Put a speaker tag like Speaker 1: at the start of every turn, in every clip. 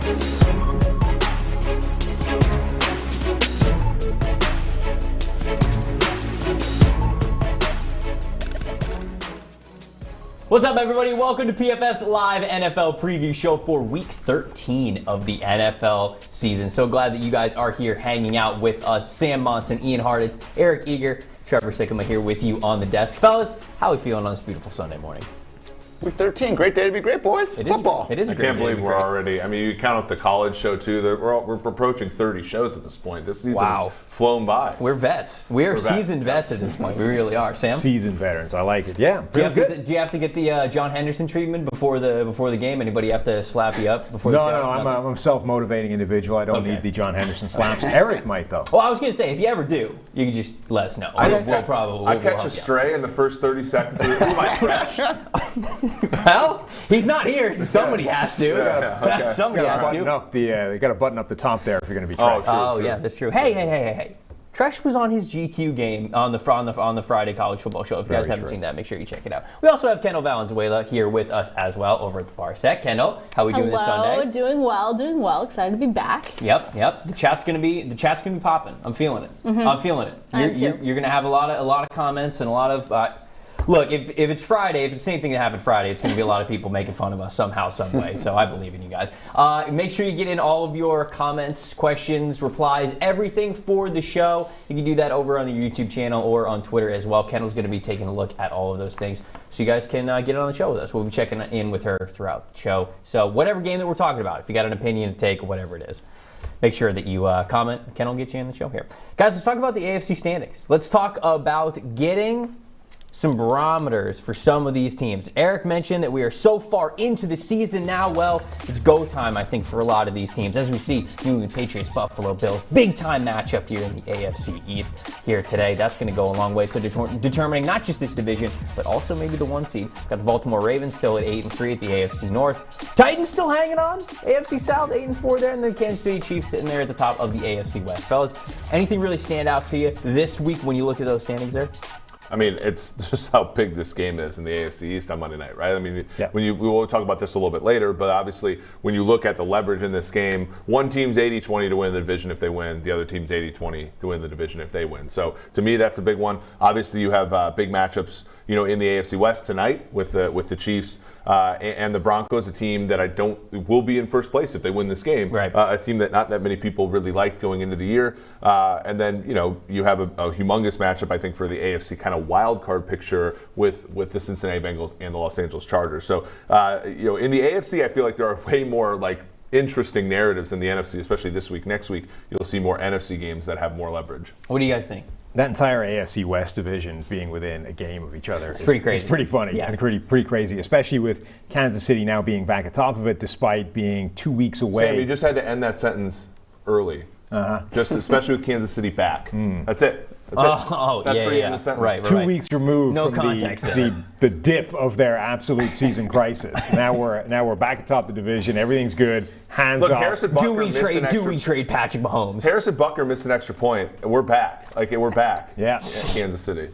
Speaker 1: What's up, everybody? Welcome to PFF's live NFL preview show for Week 13 of the NFL season. So glad that you guys are here hanging out with us. Sam Monson, Ian Hartitz, Eric Eager, Trevor Sikkema here with you on the desk. Fellas, how are we feeling on this beautiful Sunday morning?
Speaker 2: Week 13, great day to be great, boys. Football.
Speaker 1: It is a great day.
Speaker 3: I can't believe we're already, I mean, you count up the college show too, we're approaching 30 shows at this point. This season's flown by.
Speaker 1: We're vets. We're seasoned vets at this point. We really are. Sam?
Speaker 4: Seasoned veterans. I like it. Yeah.
Speaker 1: Do you have to get the John Henderson treatment before the game? Anybody have to slap you up before the show?
Speaker 4: No, I'm a self-motivating individual. I don't need the John Henderson slaps. Eric might, though.
Speaker 1: Well, I was going to say, if you ever do, you can just let us know.
Speaker 3: I catch a stray in the first 30 seconds of my trash.
Speaker 1: Well, he's not here, so somebody has to.
Speaker 3: Okay.
Speaker 1: Somebody has to.
Speaker 4: They got to button up the top there if you're going to be
Speaker 3: trash.
Speaker 1: True. Yeah, that's true. Hey. Tresh was on his GQ game on the Friday college football show. If you guys haven't seen that, make sure you check it out. We also have Kendall Valenzuela here with us as well over at the bar set. Kendall, how are we doing this Sunday?
Speaker 5: Doing well. Excited to be back.
Speaker 1: Yep. The chat's gonna be popping. I'm feeling it.
Speaker 5: Mm-hmm.
Speaker 1: I'm feeling it. You're gonna have a lot of comments and a lot of. Look, if it's Friday, if it's the same thing that happened Friday, it's going to be a lot of people making fun of us somehow, some way. So I believe in you guys. Make sure you get in all of your comments, questions, replies, everything for the show. You can do that over on the YouTube channel or on Twitter as well. Kendall's going to be taking a look at all of those things, so you guys can get on the show with us. We'll be checking in with her throughout the show. So whatever game that we're talking about, if you got an opinion, a take, whatever it is, make sure that you comment. Ken will get you in the show here. Guys, let's talk about the AFC standings. Let's talk about getting some barometers for some of these teams. Eric mentioned that we are so far into the season now. Well, it's go time, I think, for a lot of these teams. As we see, New England Patriots, Buffalo Bills, big time matchup here in the AFC East here today. That's going to go a long way to determining not just this division, but also maybe the one seed. Got the Baltimore Ravens still at 8-3 at the AFC North. Titans still hanging on. AFC South 8-4 there, and the Kansas City Chiefs sitting there at the top of the AFC West. Fellas, anything really stand out to you this week when you look at those standings there?
Speaker 3: I mean, it's just how big this game is in the AFC East on Monday night, right? I mean, we will talk about this a little bit later, but obviously when you look at the leverage in this game, one team's 80-20 to win the division if they win, the other team's 80-20 to win the division if they win. So to me, that's a big one. Obviously, you have big matchups, in the AFC West tonight with the Chiefs and the Broncos, a team that will be in first place if they win this game.
Speaker 1: Right.
Speaker 3: A team that not that many people really liked going into the year. And then, you have a humongous matchup, I think, for the AFC kind of wild card picture with the Cincinnati Bengals and the Los Angeles Chargers. So, in the AFC, I feel like there are way more interesting narratives in the NFC, especially this week. Next week, you'll see more NFC games that have more leverage.
Speaker 1: What do you guys think?
Speaker 4: That entire AFC West division being within a game of each other is
Speaker 1: pretty crazy.
Speaker 4: It's pretty funny and pretty crazy, especially with Kansas City now being back at top of it despite being 2 weeks away.
Speaker 3: Sam, you just had to end that sentence early. Just especially with Kansas City back. That's it. That's where you end the sentence.
Speaker 4: Right. 2 weeks removed
Speaker 1: no
Speaker 4: from the dip of their absolute season crisis. Now we're back atop the division. Everything's good. Hands off.
Speaker 1: Do we trade Patrick Mahomes?
Speaker 3: Harrison Butker missed an extra point, and we're back. We're back.
Speaker 4: Yeah.
Speaker 3: Kansas City.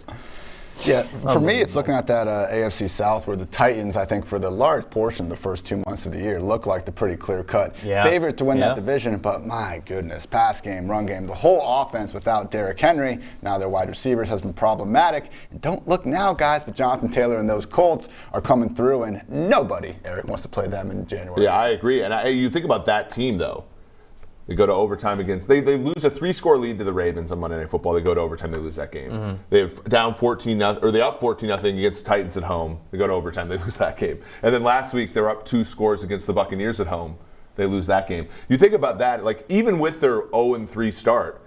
Speaker 2: Yeah, for me, it's looking at that AFC South where the Titans, I think, for the large portion of the first 2 months of the year, look like the pretty clear-cut favorite to win that division. But my goodness, pass game, run game, the whole offense without Derrick Henry, now their wide receivers has been problematic. And don't look now, guys, but Jonathan Taylor and those Colts are coming through, and nobody, Eric, wants to play them in January.
Speaker 3: Yeah, I agree. And you think about that team, though. They go to overtime against. They lose a 3-score lead to the Ravens on Monday Night Football. They go to overtime. They lose that game. Mm-hmm. They have down 14-0, or they up 14-0 against Titans at home. They go to overtime. They lose that game. And then last week they're up 2 scores against the Buccaneers at home. They lose that game. You think about that. Even with their 0-3 start,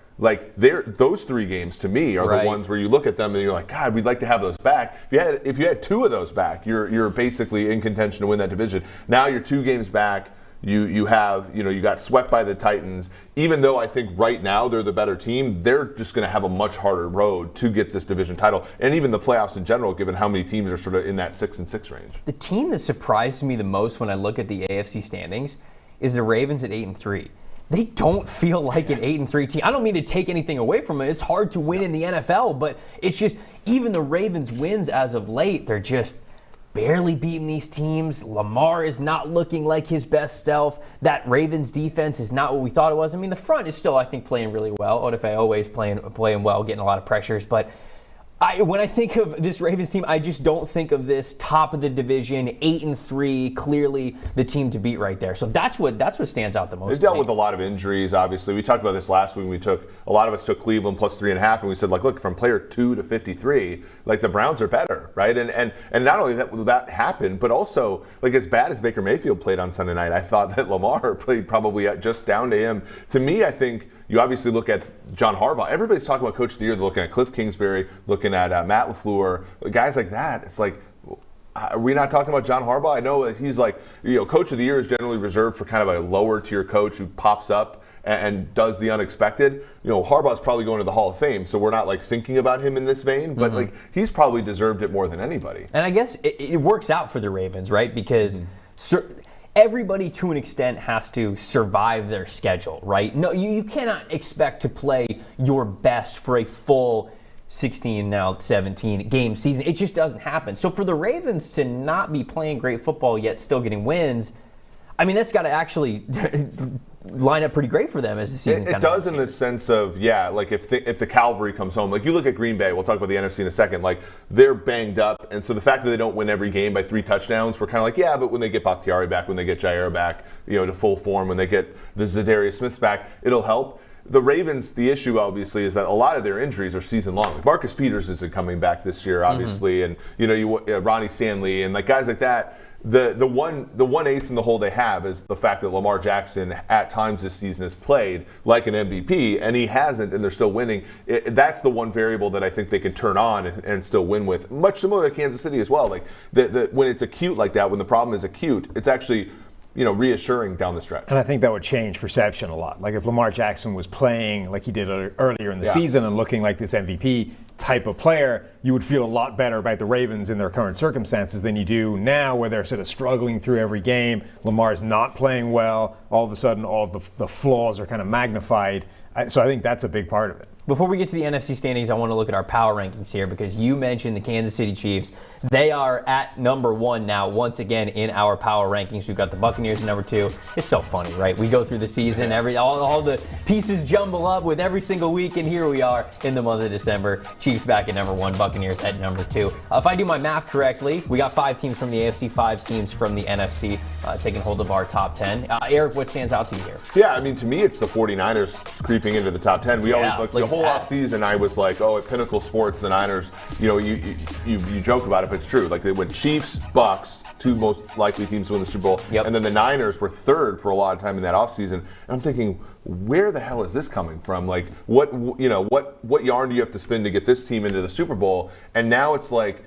Speaker 3: those 3 games to me are the ones where you look at them and you're like, God, we'd like to have those back. If you had 2 of those back, you're basically in contention to win that division. Now you're 2 games back. You got swept by the Titans. Even though I think right now they're the better team, they're just going to have a much harder road to get this division title and even the playoffs in general, given how many teams are sort of in that 6-6 range.
Speaker 1: The team that surprised me the most when I look at the AFC standings is the Ravens at 8-3. They don't feel like an 8-3 team. I don't mean to take anything away from it. It's hard to win in the NFL, but it's just even the Ravens' wins as of late, they're just barely beating these teams. Lamar is not looking like his best self. That Ravens defense is not what we thought it was. I mean, the front is still, I think, playing really well. Odafe always playing well, getting a lot of pressures. But when I think of this Ravens team, I just don't think of this top of the division, 8-3, clearly the team to beat right there. So that's what stands out the most.
Speaker 3: They dealt with a lot of injuries, obviously. We talked about this last week. A lot of us took Cleveland plus 3.5, and we said, like, look, from player 2 to 53, like the Browns are better, right? And not only that happened, but also, like, as bad as Baker Mayfield played on Sunday night, I thought that Lamar played probably just down to him. To me, I think you obviously look at John Harbaugh. Everybody's talking about Coach of the Year. They're looking at Cliff Kingsbury, looking at Matt LaFleur, guys like that. It's like, are we not talking about John Harbaugh? I know that he's like, Coach of the Year is generally reserved for kind of a lower tier coach who pops up and does the unexpected. Harbaugh's probably going to the Hall of Fame, so we're not like thinking about him in this vein, but like he's probably deserved it more than anybody.
Speaker 1: And I guess it works out for the Ravens, right? Because everybody, to an extent, has to survive their schedule, right? No, you cannot expect to play your best for a full 16, now 17 game season. It just doesn't happen. So for the Ravens to not be playing great football yet still getting wins, I mean, that's got to actually line up pretty great for them as the season
Speaker 3: It does in the sense of, like if the cavalry comes home, like you look at Green Bay, we'll talk about the NFC in a second, like they're banged up. And so the fact that they don't win every game by 3 touchdowns, we're kind of like, yeah, but when they get Bakhtiari back, when they get Jair back, to full form, when they get the Zadarius Smiths back, it'll help. The Ravens, the issue obviously is that a lot of their injuries are season long. Like Marcus Peters isn't coming back this year, obviously, and Ronnie Stanley and like guys like that. The one ace in the hole they have is the fact that Lamar Jackson at times this season has played like an MVP, and he hasn't, and they're still winning. That's the one variable that I think they can turn on and still win with. Much similar to Kansas City as well. Like when it's acute like that, when the problem is acute, it's actually reassuring down the stretch.
Speaker 4: And I think that would change perception a lot. Like if Lamar Jackson was playing like he did earlier in the season and looking like this MVP type of player, you would feel a lot better about the Ravens in their current circumstances than you do now, where they're sort of struggling through every game. Lamar's not playing well. All of a sudden, all of the flaws are kind of magnified. So I think that's a big part of it.
Speaker 1: Before we get to the NFC standings, I want to look at our power rankings here because you mentioned the Kansas City Chiefs. They are at number 1 now, once again, in our power rankings. We've got the Buccaneers at number 2. It's so funny, right? We go through the season, all the pieces jumble up with every single week, and here we are in the month of December. Chiefs back at number 1, Buccaneers at number 2. If I do my math correctly, we got 5 teams from the AFC, 5 teams from the NFC taking hold of our top 10. Eric, what stands out to you here?
Speaker 3: Yeah, I mean, to me, it's the 49ers creeping into the top 10. We always the whole offseason, I was like, at Pinnacle Sports, the Niners, you joke about it, but it's true. Like they went Chiefs, Bucks, 2 most likely teams to win the Super Bowl, and then the Niners were 3rd for a lot of time in that offseason. And I'm thinking, where the hell is this coming from? Like, what yarn do you have to spin to get this team into the Super Bowl? And now it's like,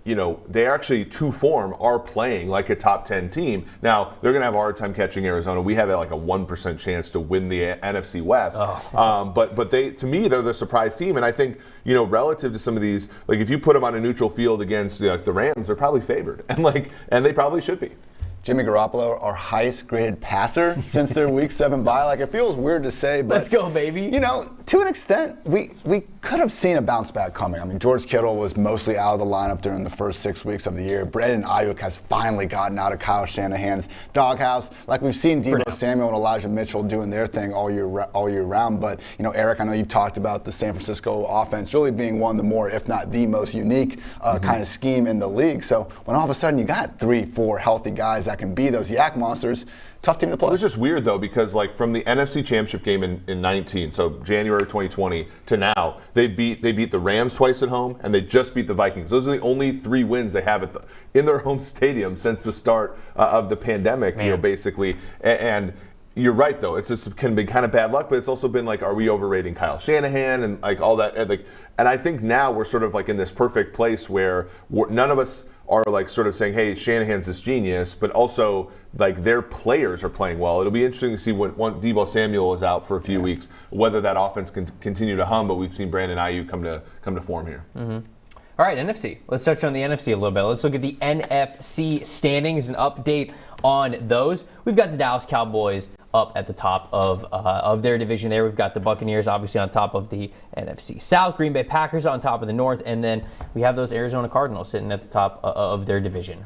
Speaker 3: they actually, to form, are playing like a top 10 team. Now, they're going to have a hard time catching Arizona. We have like a 1% chance to win the NFC West. But to me, they're the surprise team. And I think, relative to some of these, like if you put them on a neutral field against the Rams, they're probably favored. And they probably should be.
Speaker 2: Jimmy Garoppolo, our highest graded passer since their Week 7 bye. Like, it feels weird to say, but
Speaker 1: let's go, baby.
Speaker 2: To an extent, we could have seen a bounce back coming. I mean, George Kittle was mostly out of the lineup during the first 6 weeks of the year. Brandon Ayuk has finally gotten out of Kyle Shanahan's doghouse. Like we've seen Deebo Samuel and Elijah Mitchell doing their thing all year round. But Eric, I know you've talked about the San Francisco offense really being one of the more, if not the most unique kind of scheme in the league. So when all of a sudden you got 3-4 healthy guys that can be those yak monsters, tough team to play.
Speaker 3: It was just weird, though, because from the NFC Championship game in 19, so January 2020 to now, they beat the Rams twice at home, and they just beat the Vikings. Those are the only 3 wins they have in their home stadium since the start of the pandemic, basically. And you're right, though. It's just can be kind of bad luck, but it's also been like, are we overrating Kyle Shanahan and like all that? And I think now we're sort of like in this perfect place where none of us are like sort of saying, hey, Shanahan's this genius, but also like their players are playing well. It'll be interesting to see when Deebo Samuel is out for a few weeks, whether that offense can continue to hum, but we've seen Brandon Ayuk come to form here.
Speaker 1: All right, NFC. Let's touch on the NFC a little bit. Let's look at the NFC standings and update on those. We've got the Dallas Cowboys up at the top of their division there. We've got the Buccaneers obviously on top of the NFC South. Green Bay Packers on top of the North. And then we have those Arizona Cardinals sitting at the top of their division.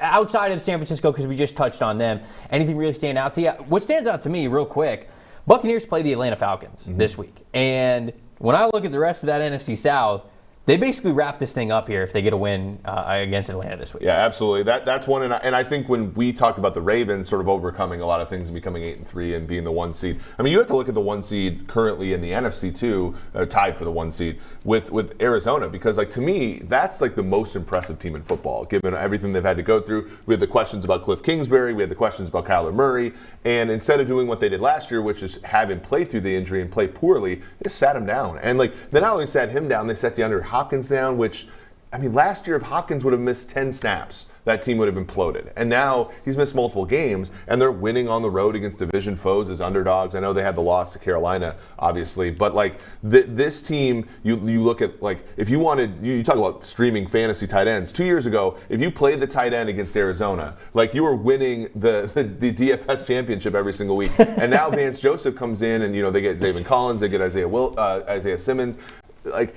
Speaker 1: Outside of San Francisco, because we just touched on them, anything really stand out to you? What stands out to me real quick, Buccaneers play the Atlanta Falcons this week. And when I look at the rest of that NFC South, they basically wrap this thing up here if they get a win against Atlanta this week.
Speaker 3: Yeah, absolutely. That's one, and I think when we talked about the Ravens sort of overcoming a lot of things and becoming 8-3 and being the 1 seed, I mean, you have to look at the 1 seed currently in the NFC too, tied for the 1 seed with Arizona, because like to me, that's like the most impressive team in football, given everything they've had to go through. We had the questions about Cliff Kingsbury, we had the questions about Kyler Murray, and instead of doing what they did last year, which is have him play through the injury and play poorly, they just sat him down. And like they not only sat him down, they set DeAndre Hopkins down, which, I mean, last year if Hopkins would have missed 10 snaps, that team would have imploded. And now he's missed multiple games, and they're winning on the road against division foes as underdogs. I know they had the loss to Carolina, obviously, but like this team, you look at, like, if you wanted, you talk about streaming fantasy tight ends. 2 years ago, if you played the tight end against Arizona, like you were winning the DFS championship every single week. And now Vance Joseph comes in, and they get Zaven Collins, they get Isaiah Simmons. Like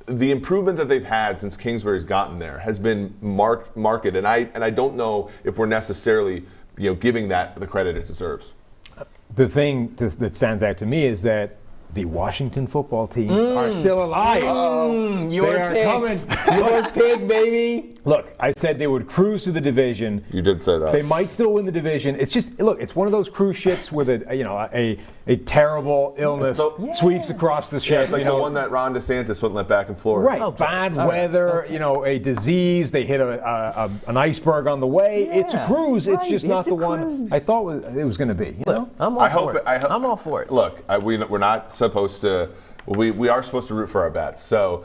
Speaker 3: the improvement that they've had since Kingsbury's gotten there has been marked, and I don't know if we're necessarily giving that the credit it deserves.
Speaker 4: The thing that stands out to me is that the Washington football teams are still alive.
Speaker 1: Your
Speaker 4: they are
Speaker 1: pig.
Speaker 4: coming.
Speaker 1: Your pig, baby.
Speaker 4: Look, I said they would cruise through the division.
Speaker 3: You did say that.
Speaker 4: They might still win the division. It's just, look, it's one of those cruise ships with a terrible illness sweeps across the ship.
Speaker 3: Yeah, it's like the one that Ron DeSantis wouldn't let back in Florida.
Speaker 4: Right, bad weather, a disease. They hit an iceberg on the way.
Speaker 1: Yeah,
Speaker 4: it's a cruise. It's just not the one
Speaker 1: cruise.
Speaker 4: I thought it was going to be.
Speaker 1: I'm all for it.
Speaker 3: Look, we're not supposed to. We are supposed to root for our bets. So,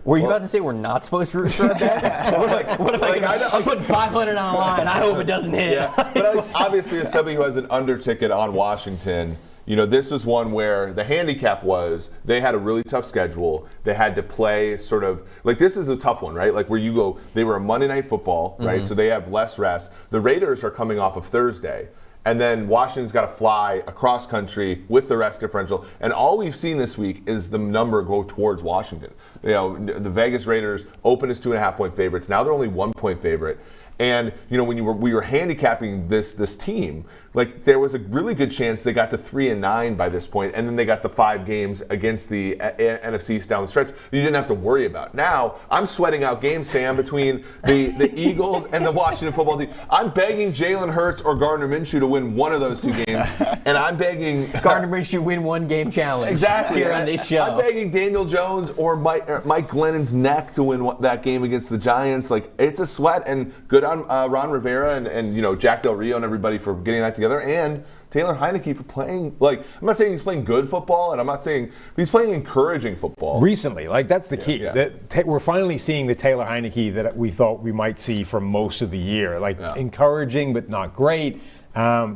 Speaker 1: Were you about to say we're not supposed to root for our bets? What if I'm putting 500 on the line? I hope it doesn't hit.
Speaker 3: Yeah. But obviously, as somebody who has an under ticket on Washington, this was one where the handicap was they had a really tough schedule. They had to play sort of like, this is a tough one, right? Like where you go, they were a Monday Night Football, right? So they have less rest. The Raiders are coming off of Thursday. And then Washington's got to fly across country with the rest differential. And all we've seen this week is the number go towards Washington. The Vegas Raiders open as 2.5-point favorites. Now they're only 1-point favorite. And when we were handicapping this team, like there was a really good chance they got to 3-9 by this point, and then they got the 5 games against the NFC East down the stretch that you didn't have to worry about. Now I'm sweating out games, Sam, between the Eagles and the Washington football team. I'm begging Jalen Hurts or Gardner Minshew to win one of those 2 games, and I'm begging
Speaker 1: Gardner Minshew win 1 game challenge.
Speaker 3: Exactly.
Speaker 1: Here on this show.
Speaker 3: I'm begging Daniel Jones or Mike Glennon's neck to win that game against the Giants. Like, it's a sweat, and good on Ron Rivera and Jack Del Rio and everybody for getting that together, and Taylor Heineke for playing, like, I'm not saying he's playing good football, and I'm not saying he's playing encouraging football.
Speaker 4: Recently, like, that's the key.
Speaker 3: Yeah.
Speaker 4: We're finally seeing the Taylor Heineke that we thought we might see for most of the year. Like, encouraging but not great.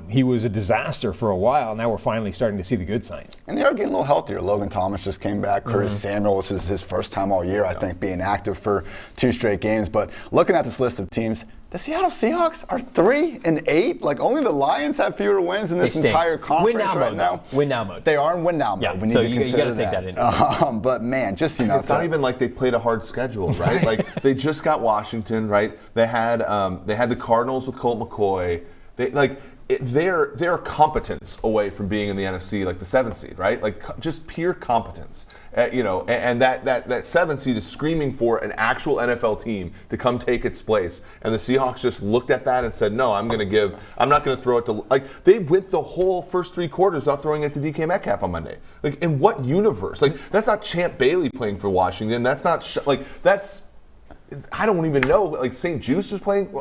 Speaker 4: He was a disaster for a while. Now we're finally starting to see the good signs.
Speaker 2: And they are getting a little healthier. Logan Thomas just came back. Curtis Samuel, this is his first time all year, I think, being active for 2 straight games. But looking at this list of teams, the Seattle Seahawks are 3-8. Like, only the Lions have fewer wins in this entire conference now.
Speaker 1: Win now mode.
Speaker 2: They are in win now mode.
Speaker 1: Yeah,
Speaker 2: we need
Speaker 1: so
Speaker 2: to consider
Speaker 1: you got to take that into
Speaker 2: but man, just
Speaker 3: it's not even like they played a hard schedule, right? Like, they just got Washington, right? They had the Cardinals with Colt McCoy. They're competence away from being in the NFC, like the 7th seed, right? Like, just pure competence, and that 7th seed is screaming for an actual NFL team to come take its place. And the Seahawks just looked at that and said, no, I'm not going to throw it to, like, they went the whole first 3 quarters without throwing it to DK Metcalf on Monday. Like, in what universe? Like, that's not Champ Bailey playing for Washington. That's not, I don't even know. Like St. Juice was playing.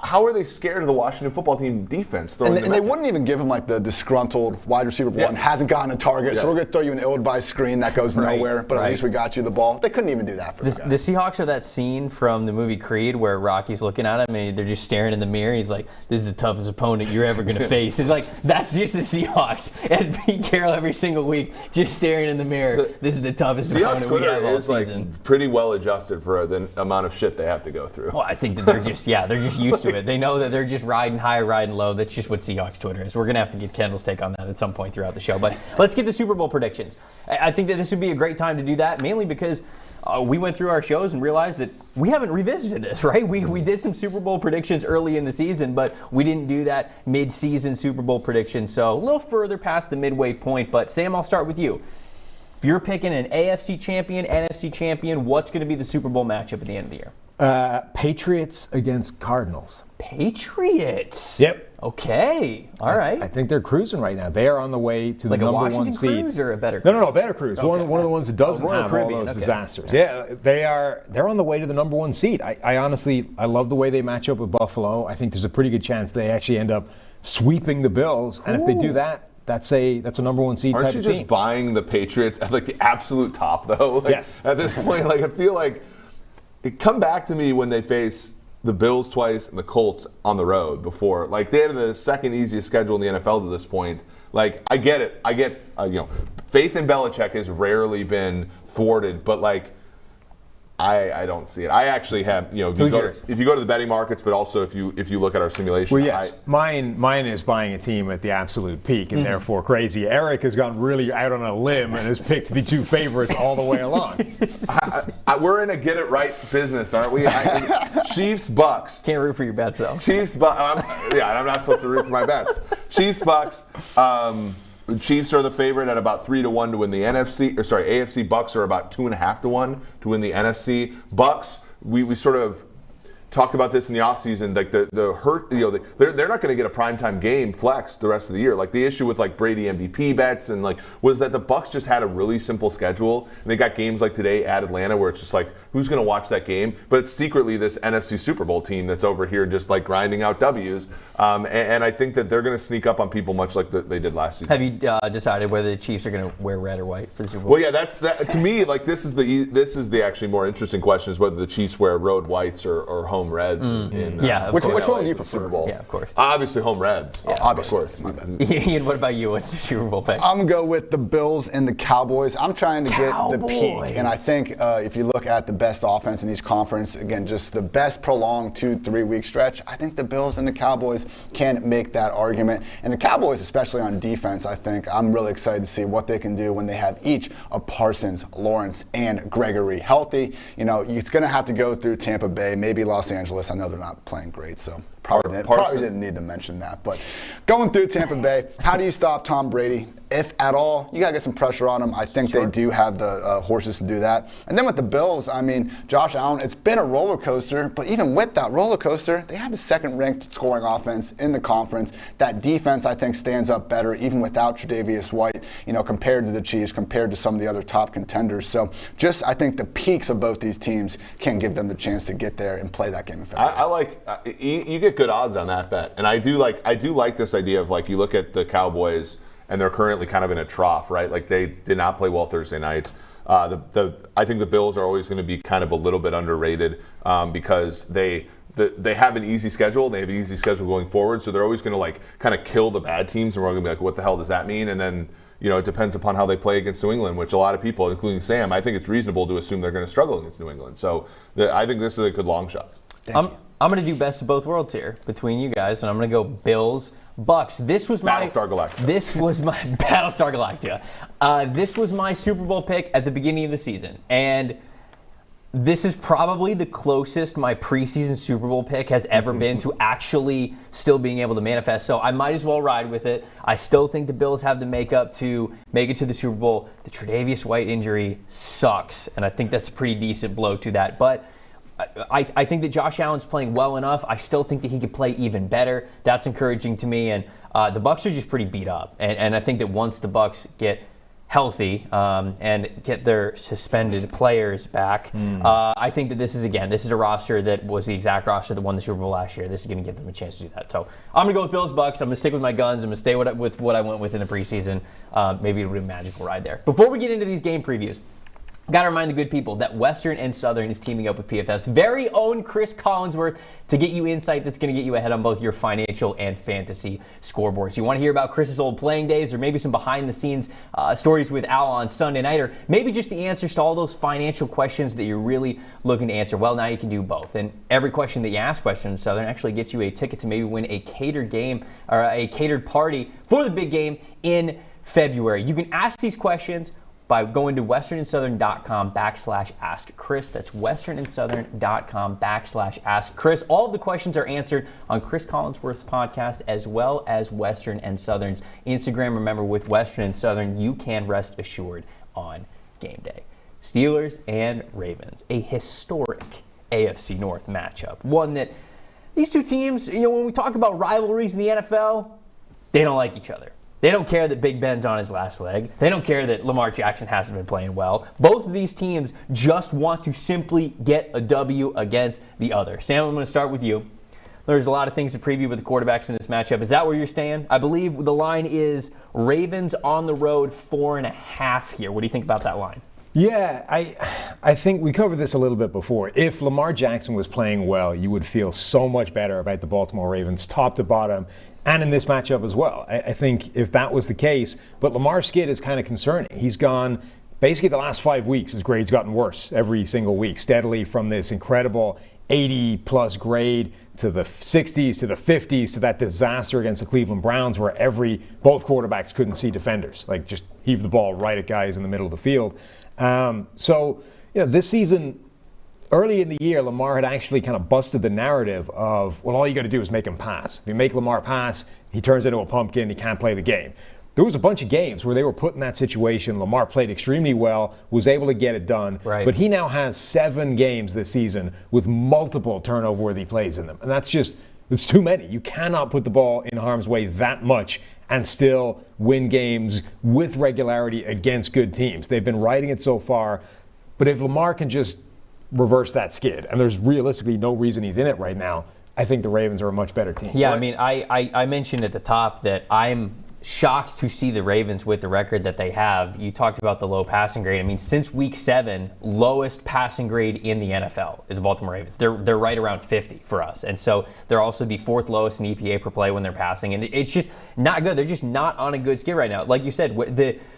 Speaker 3: How are they scared of the Washington football team defense?
Speaker 2: And they wouldn't even give him like the disgruntled wide receiver one hasn't gotten a target, so we're going to throw you an ill-advised screen that goes nowhere, but at least we got you the ball. They couldn't even do that for
Speaker 1: the Seahawks are that scene from the movie Creed where Rocky's looking at him and they're just staring in the mirror. And he's like, "This is the toughest opponent you're ever going to face." It's like that's just the Seahawks and Pete Carroll every single week just staring in the mirror. This is the toughest opponent we have all season.
Speaker 3: Like pretty well adjusted for the amount of shit they have to go through.
Speaker 1: Well, I think that they're just used to it. They know that they're just riding high, riding low. That's just what Seahawks Twitter is. We're going to have to get Kendall's take on that at some point throughout the show. But let's get the Super Bowl predictions. I think that this would be a great time to do that, mainly because we went through our shows and realized that we haven't revisited this, right? We did some Super Bowl predictions early in the season, but we didn't do that mid-season Super Bowl prediction. So a little further past the midway point. But Sam, I'll start with you. If you're picking an AFC champion, NFC champion, what's going to be the Super Bowl matchup at the end of the year?
Speaker 4: Patriots against Cardinals.
Speaker 1: Patriots?
Speaker 4: Yep.
Speaker 1: Okay. All right.
Speaker 4: I think they're cruising right now. They are on the way to
Speaker 1: like
Speaker 4: the number one
Speaker 1: Washington
Speaker 4: seed.
Speaker 1: Cruise or a better cruise?
Speaker 4: No, a better cruise. Okay. One of the ones that doesn't have all those disasters. Yeah, they're on the way to the number one seed. I honestly love the way they match up with Buffalo. I think there's a pretty good chance they actually end up sweeping the Bills. And if they do that, that's a number one seed.
Speaker 3: Aren't you just buying the Patriots at like the absolute top though? Like,
Speaker 4: yes.
Speaker 3: At this point, like I feel like it come back to me when they face the Bills twice and the Colts on the road before. Like they had the second easiest schedule in the NFL to this point. Like I get it. I get faith in Belichick has rarely been thwarted, but like I don't see it. I actually have, if you go to the betting markets, but also if you look at our simulation.
Speaker 4: Well, yes, mine is buying a team at the absolute peak and therefore crazy. Eric has gone really out on a limb and has picked the two favorites all the way along.
Speaker 3: We're in a get it right business, aren't we? Chiefs, Bucks.
Speaker 1: Can't root for your bets though.
Speaker 3: Chiefs, Bucks. I'm not supposed to root for my bets. Chiefs, Bucks. Chiefs are the favorite at about 3-1 to win the AFC. Bucks are about 2.5-1 to win the NFC. Bucks, we sort of talked about this in the offseason, like they're not going to get a primetime game flex the rest of the year. Like the issue with like Brady MVP bets and like was that the Bucks just had a really simple schedule and they got games like today at Atlanta where it's just like who's going to watch that game? But it's secretly this NFC Super Bowl team that's over here just like grinding out W's. And I think that they're going to sneak up on people much like they did last season.
Speaker 1: Have you decided whether the Chiefs are going to wear red or white for the Super Bowl?
Speaker 3: Well, yeah, that's to me like this is the actually more interesting question is whether the Chiefs wear road whites or home reds.
Speaker 2: Which one do you prefer?
Speaker 3: Super Bowl.
Speaker 1: Yeah, of course.
Speaker 3: Obviously, home Reds.
Speaker 2: Yeah, obviously.
Speaker 3: Of course.
Speaker 1: Ian, what about you? What's the Super Bowl pick?
Speaker 2: I'm going to go with the Bills and the Cowboys. I'm trying to get the peak. And I think if you look at the best offense in each conference, again, just the best prolonged 2-3 week stretch, I think the Bills and the Cowboys can make that argument. And the Cowboys, especially on defense, I think I'm really excited to see what they can do when they have each of Parsons, Lawrence, and Gregory healthy. It's going to have to go through Tampa Bay, maybe Los Angeles. I know they're not playing great, so probably didn't need to mention that. But going through Tampa Bay, how do you stop Tom Brady? If at all, you got to get some pressure on them. I think they do have the horses to do that. And then with the Bills, Josh Allen, it's been a roller coaster, but even with that roller coaster, they have the second-ranked scoring offense in the conference. That defense, I think, stands up better, even without Tre'Davious White, compared to the Chiefs, compared to some of the other top contenders. So I think the peaks of both these teams can give them the chance to get there and play that game effectively.
Speaker 3: I like you get good odds on that bet, and I do like this idea of like you look at the Cowboys. And they're currently kind of in a trough, right? Like they did not play well Thursday night. I think the Bills are always going to be kind of a little bit underrated because they have an easy schedule. They have an easy schedule going forward, so they're always going to like kind of kill the bad teams, and we're going to be like, what the hell does that mean? And then it depends upon how they play against New England, which a lot of people, including Sam, I think it's reasonable to assume they're going to struggle against New England. So I think this is a good long shot.
Speaker 1: I'm going to do best of both worlds here between you guys, and I'm going to go Bills, Bucks. This was my
Speaker 3: Battlestar Galactica.
Speaker 1: This was my Battlestar Galactica. This was my Super Bowl pick at the beginning of the season, and this is probably the closest my preseason Super Bowl pick has ever been to actually still being able to manifest. So I might as well ride with it. I still think the Bills have the makeup to make it to the Super Bowl. The Tre'Davious White injury sucks, and I think that's a pretty decent blow to that. But I think that Josh Allen's playing well enough. I still think that he could play even better. That's encouraging to me. And the Bucs are just pretty beat up. And I think that once the Bucs get healthy and get their suspended players back. I think that this is a roster that was the exact roster that won the Super Bowl last year. This is going to give them a chance to do that. So I'm going to go with Bills Bucks. I'm going to stick with my guns. I'm going to stay with what I went with in the preseason. Maybe it'll be a magical ride there. Before we get into these game previews, got to remind the good people that Western and Southern is teaming up with PFF's very own Chris Collinsworth to get you insight that's going to get you ahead on both your financial and fantasy scoreboards. You want to hear about Chris's old playing days, or maybe some behind-the-scenes stories with Al on Sunday night, or maybe just the answers to all those financial questions that you're really looking to answer? Well, now you can do both. And every question that you ask Western and Southern actually gets you a ticket to maybe win a catered game or a catered party for the big game in February. You can ask these questions by going to westernsouthern.com/ask Chris. That's westernsouthern.com/ask Chris. All of the questions are answered on Chris Collinsworth's podcast, as well as Western and Southern's Instagram. Remember, with Western and Southern, you can rest assured on game day. Steelers and Ravens, a historic AFC North matchup. One that these two teams, when we talk about rivalries in the NFL, they don't like each other. They don't care that Big Ben's on his last leg. They don't care that Lamar Jackson hasn't been playing well. Both of these teams just want to simply get a W against the other. Sam, I'm going to start with you. There's a lot of things to preview with the quarterbacks in this matchup. Is that where you're staying? I believe the line is Ravens on the road 4.5 here. What do you think about that line?
Speaker 4: Yeah, I think we covered this a little bit before. If Lamar Jackson was playing well, you would feel so much better about the Baltimore Ravens, top to bottom, and in this matchup as well. I think if that was the case, but Lamar's skid is kind of concerning. He's gone, basically the last 5 weeks, his grade's gotten worse every single week, steadily from this incredible 80-plus grade to the 60s, to the 50s, to that disaster against the Cleveland Browns where both quarterbacks couldn't see defenders, like just heave the ball right at guys in the middle of the field. This season, early in the year, Lamar had actually kind of busted the narrative of, well, all you got to do is make him pass. If you make Lamar pass, he turns into a pumpkin, he can't play the game. There was a bunch of games where they were put in that situation. Lamar played extremely well, was able to get it done. Right. But he now has 7 games this season with multiple turnover-worthy plays in them. And it's too many. You cannot put the ball in harm's way that much and still win games with regularity against good teams. They've been riding it so far. But if Lamar can just reverse that skid, and there's realistically no reason he's in it right now, I think the Ravens are a much better team.
Speaker 1: Yeah, I mean, I mentioned at the top that I'm shocked to see the Ravens with the record that they have. You talked about the low passing grade. I mean, since week 7, lowest passing grade in the NFL is the Baltimore Ravens. They're right around 50 for us. And so they're also the 4th lowest in EPA per play when they're passing. And it's just not good. They're just not on a good skid right now. Like you said,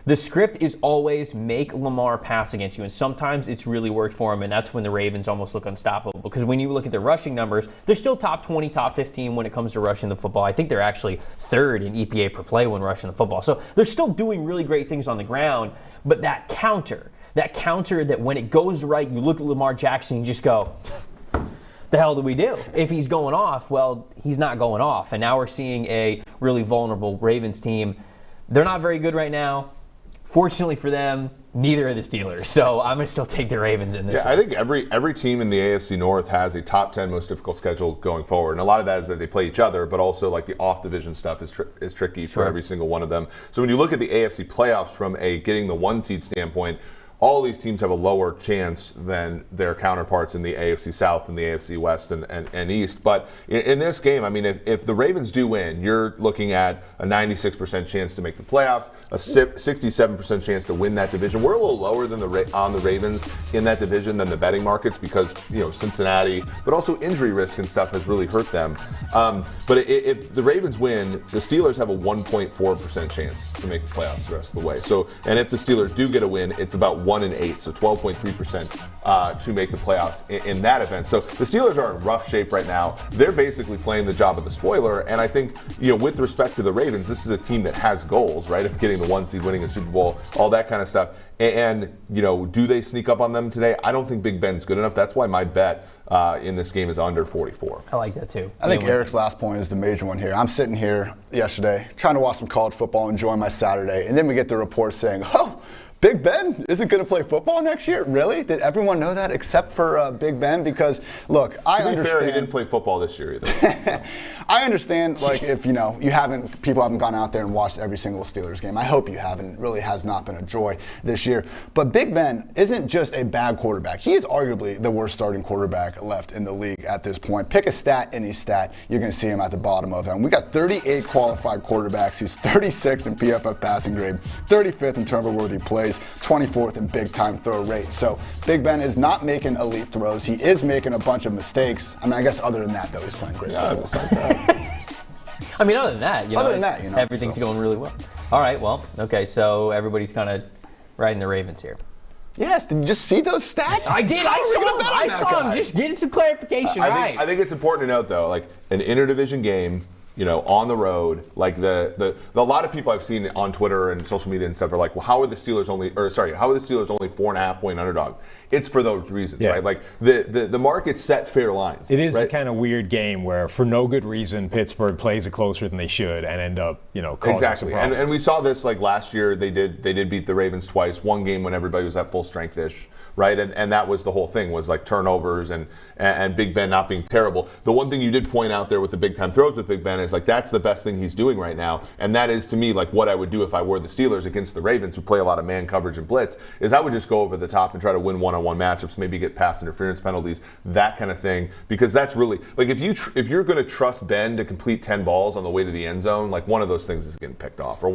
Speaker 1: the script is always make Lamar pass against you. And sometimes it's really worked for him. And that's when the Ravens almost look unstoppable. Because when you look at their rushing numbers, they're still top 20, top 15 when it comes to rushing the football. I think they're actually 3rd in EPA per play when rushing the football. So they're still doing really great things on the ground, but that counter that when it goes right, you look at Lamar Jackson and you just go, the hell do we do? If he's going off, well, he's not going off. And now we're seeing a really vulnerable Ravens team. They're not very good right now. Fortunately for them, neither are the Steelers. So I'm going to still take the Ravens in this one.
Speaker 3: I think every team in the AFC North has a top 10 most difficult schedule going forward. And a lot of that is that they play each other, but also like the off-division stuff is tricky for every single one of them. So when you look at the AFC playoffs from a getting the 1 seed standpoint, all these teams have a lower chance than their counterparts in the AFC South and the AFC West and East. But in this game, I mean, if the Ravens do win, you're looking at a 96% chance to make the playoffs, a 67% chance to win that division. We're a little lower than on the Ravens in that division than the betting markets because, Cincinnati, but also injury risk and stuff has really hurt them. But if the Ravens win, the Steelers have a 1.4% chance to make the playoffs the rest of the way. So, and if the Steelers do get a win, it's about 1-8, so 12.3% to make the playoffs in that event. So the Steelers are in rough shape right now. They're basically playing the job of the spoiler, and I think, with respect to the Ravens, this is a team that has goals, right, of getting the 1 seed, winning a Super Bowl, all that kind of stuff. And do they sneak up on them today? I don't think Big Ben's good enough. That's why my bet in this game is under 44.
Speaker 1: I like that too.
Speaker 2: I think Eric's last point is the major one here. I'm sitting here yesterday trying to watch some college football, enjoying my Saturday, and then we get the report saying, Big Ben isn't going to play football next year? Really? Did everyone know that except for Big Ben? Because, look, I understand.
Speaker 3: Fair, he didn't play football this year either.
Speaker 2: I understand, like, if, people haven't gone out there and watched every single Steelers game. I hope you haven't. It really has not been a joy this year. But Big Ben isn't just a bad quarterback. He is arguably the worst starting quarterback left in the league at this point. Pick a stat, any stat, you're going to see him at the bottom of it. And we got 38 qualified quarterbacks. He's 36th in PFF passing grade, 35th in turnover-worthy plays, 24th in big-time throw rate. So Big Ben is not making elite throws. He is making a bunch of mistakes. I mean, I guess other than that, though, he's playing great football.
Speaker 1: I mean, other than that, everything's going really well. All right, well, okay, so everybody's kind of riding the Ravens here.
Speaker 2: Yes, did you just see those stats?
Speaker 1: I did. I saw him. Just getting some clarification.
Speaker 3: I think it's important to note, though, like an interdivision game, on the road, like a lot of people I've seen on Twitter and social media and stuff are like, well, how are the Steelers only 4.5 point underdog? It's for those reasons, right? Like the market set fair lines.
Speaker 4: It is the kind of weird game where, for no good reason, Pittsburgh plays it closer than they should and end up, causing
Speaker 3: exactly.
Speaker 4: some problems.
Speaker 3: And we saw this like last year. They did beat the Ravens twice. One game when everybody was at full strength-ish. Right, and that was the whole thing, was like turnovers and Big Ben not being terrible. The one thing you did point out there with the big time throws with Big Ben is like that's the best thing he's doing right now, and that is to me like what I would do if I were the Steelers against the Ravens, who play a lot of man coverage and blitz. Is I would just go over the top and try to win one-on-one matchups, maybe get pass interference penalties, that kind of thing, because that's really like if you're going to trust Ben to complete 10 balls on the way to the end zone, like one of those things is getting picked off, or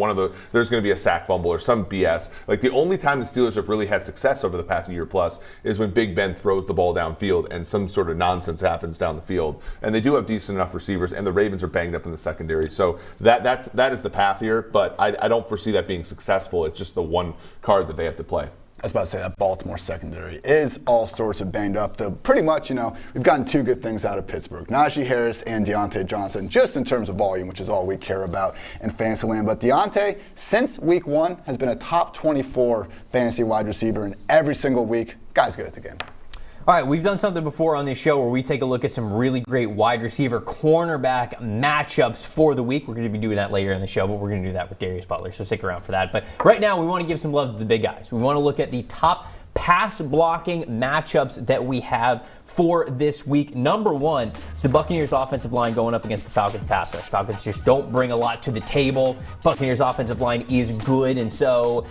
Speaker 3: there's going to be a sack fumble or some BS. Like the only time the Steelers have really had success over the past year plus is when Big Ben throws the ball downfield and some sort of nonsense happens down the field. And they do have decent enough receivers, and the Ravens are banged up in the secondary. So that is the path here, but I don't foresee that being successful. It's just the one card that they have to play.
Speaker 2: I was about to say that Baltimore secondary is all sorts of banged up. Though pretty much, we've gotten two good things out of Pittsburgh. Najee Harris and Deontay Johnson, just in terms of volume, which is all we care about in fantasy land. But Deontay, since week 1, has been a top 24 fantasy wide receiver in every single week. Guy's good at the game.
Speaker 1: All right, we've done something before on this show where we take a look at some really great wide receiver cornerback matchups for the week. We're going to be doing that later in the show, but we're going to do that with Darius Butler, so stick around for that. But right now, we want to give some love to the big guys. We want to look at the top pass blocking matchups that we have for this week. Number one is the Buccaneers offensive line going up against the Falcons pass rush. Falcons just don't bring a lot to the table. Buccaneers offensive line is good, and so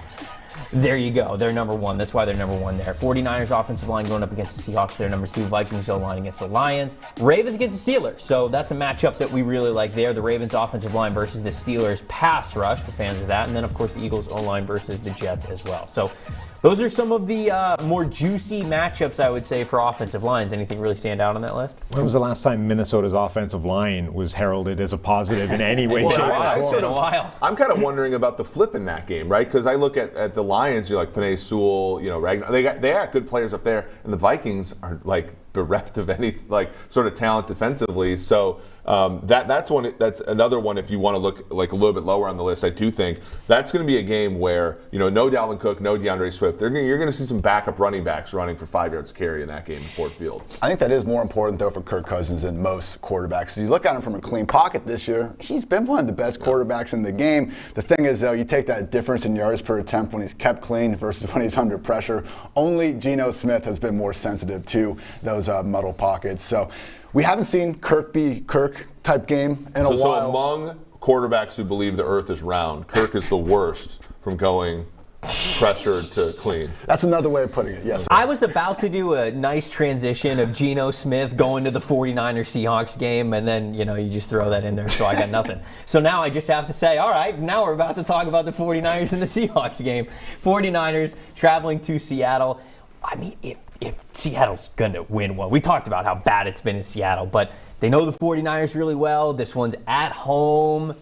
Speaker 1: there you go. They're number one. That's why they're number one there. 49ers offensive line going up against the Seahawks. They're number two. Vikings O-line against the Lions. Ravens against the Steelers. So that's a matchup that we really like there. The Ravens offensive line versus the Steelers pass rush, for fans of that. And then, of course, the Eagles O-line versus the Jets as well. So those are some of the more juicy matchups, I would say, for offensive lines. Anything really stand out on that list?
Speaker 4: When was the last time Minnesota's offensive line was heralded as a positive in any way, shape, or form?
Speaker 1: In a while.
Speaker 3: I'm kind of wondering about the flip in that game, right? Because I look at the Lions, you're like Penei Sewell, Ragnar. They got good players up there, and the Vikings are like bereft of any like sort of talent defensively. So that's another one. If you want to look like a little bit lower on the list, I do think that's going to be a game where no Dalvin Cook, no DeAndre Swift. You're going to see some backup running backs running for 5 yards of carry in that game in Ford Field.
Speaker 2: I think that is more important though for Kirk Cousins than most quarterbacks. You look at him from a clean pocket this year. He's been one of the best quarterbacks in the game. The thing is though, you take that difference in yards per attempt when he's kept clean versus when he's under pressure. Only Geno Smith has been more sensitive to those muddle pockets. So we haven't seen Kirk be Kirk type game in a while.
Speaker 3: So among quarterbacks who believe the earth is round, Kirk is the worst from going pressured to clean.
Speaker 2: That's another way of putting it, yes.
Speaker 1: I was about to do a nice transition of Geno Smith going to the 49ers Seahawks game, and then, you just throw that in there, so I got nothing. So now I just have to say, all right, now we're about to talk about the 49ers and the Seahawks game. 49ers traveling to Seattle. I mean, if Seattle's going to win one, we talked about how bad it's been in Seattle, but they know the 49ers really well. This one's at home.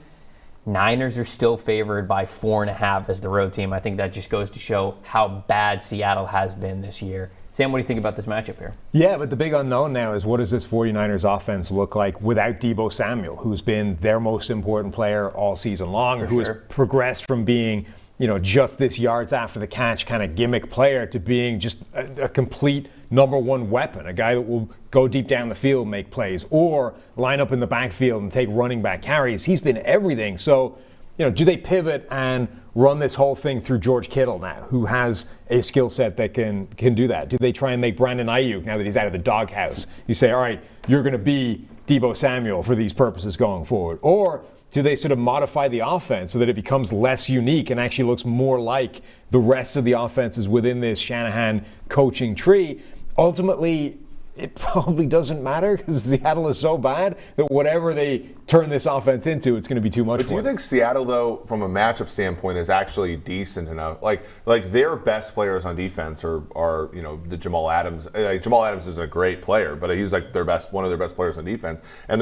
Speaker 1: Niners are still favored by 4.5 as the road team. I think that just goes to show how bad Seattle has been this year. Sam, what do you think about this matchup here?
Speaker 4: Yeah, but the big unknown now is what does this 49ers offense look like without Deebo Samuel, who's been their most important player all season long, who has progressed from being just this yards after the catch kind of gimmick player to being just a complete number one weapon, a guy that will go deep down the field, make plays, or line up in the backfield and take running back carries. He's been everything. So, do they pivot and run this whole thing through George Kittle now, who has a skill set that can do that? Do they try and make Brandon Ayuk, now that he's out of the doghouse, you say, all right, you're going to be Deebo Samuel for these purposes going forward? Or do they sort of modify the offense so that it becomes less unique and actually looks more like the rest of the offenses within this Shanahan coaching tree? Ultimately, it probably doesn't matter because Seattle is so bad that whatever they turn this offense into, it's going to be too much
Speaker 3: but
Speaker 4: for
Speaker 3: do you
Speaker 4: them.
Speaker 3: think Seattle, though, from a matchup standpoint, is actually decent enough? Like their best players on defense are the Jamal Adams. Jamal Adams is a great player, but he's like one of their best players on defense. And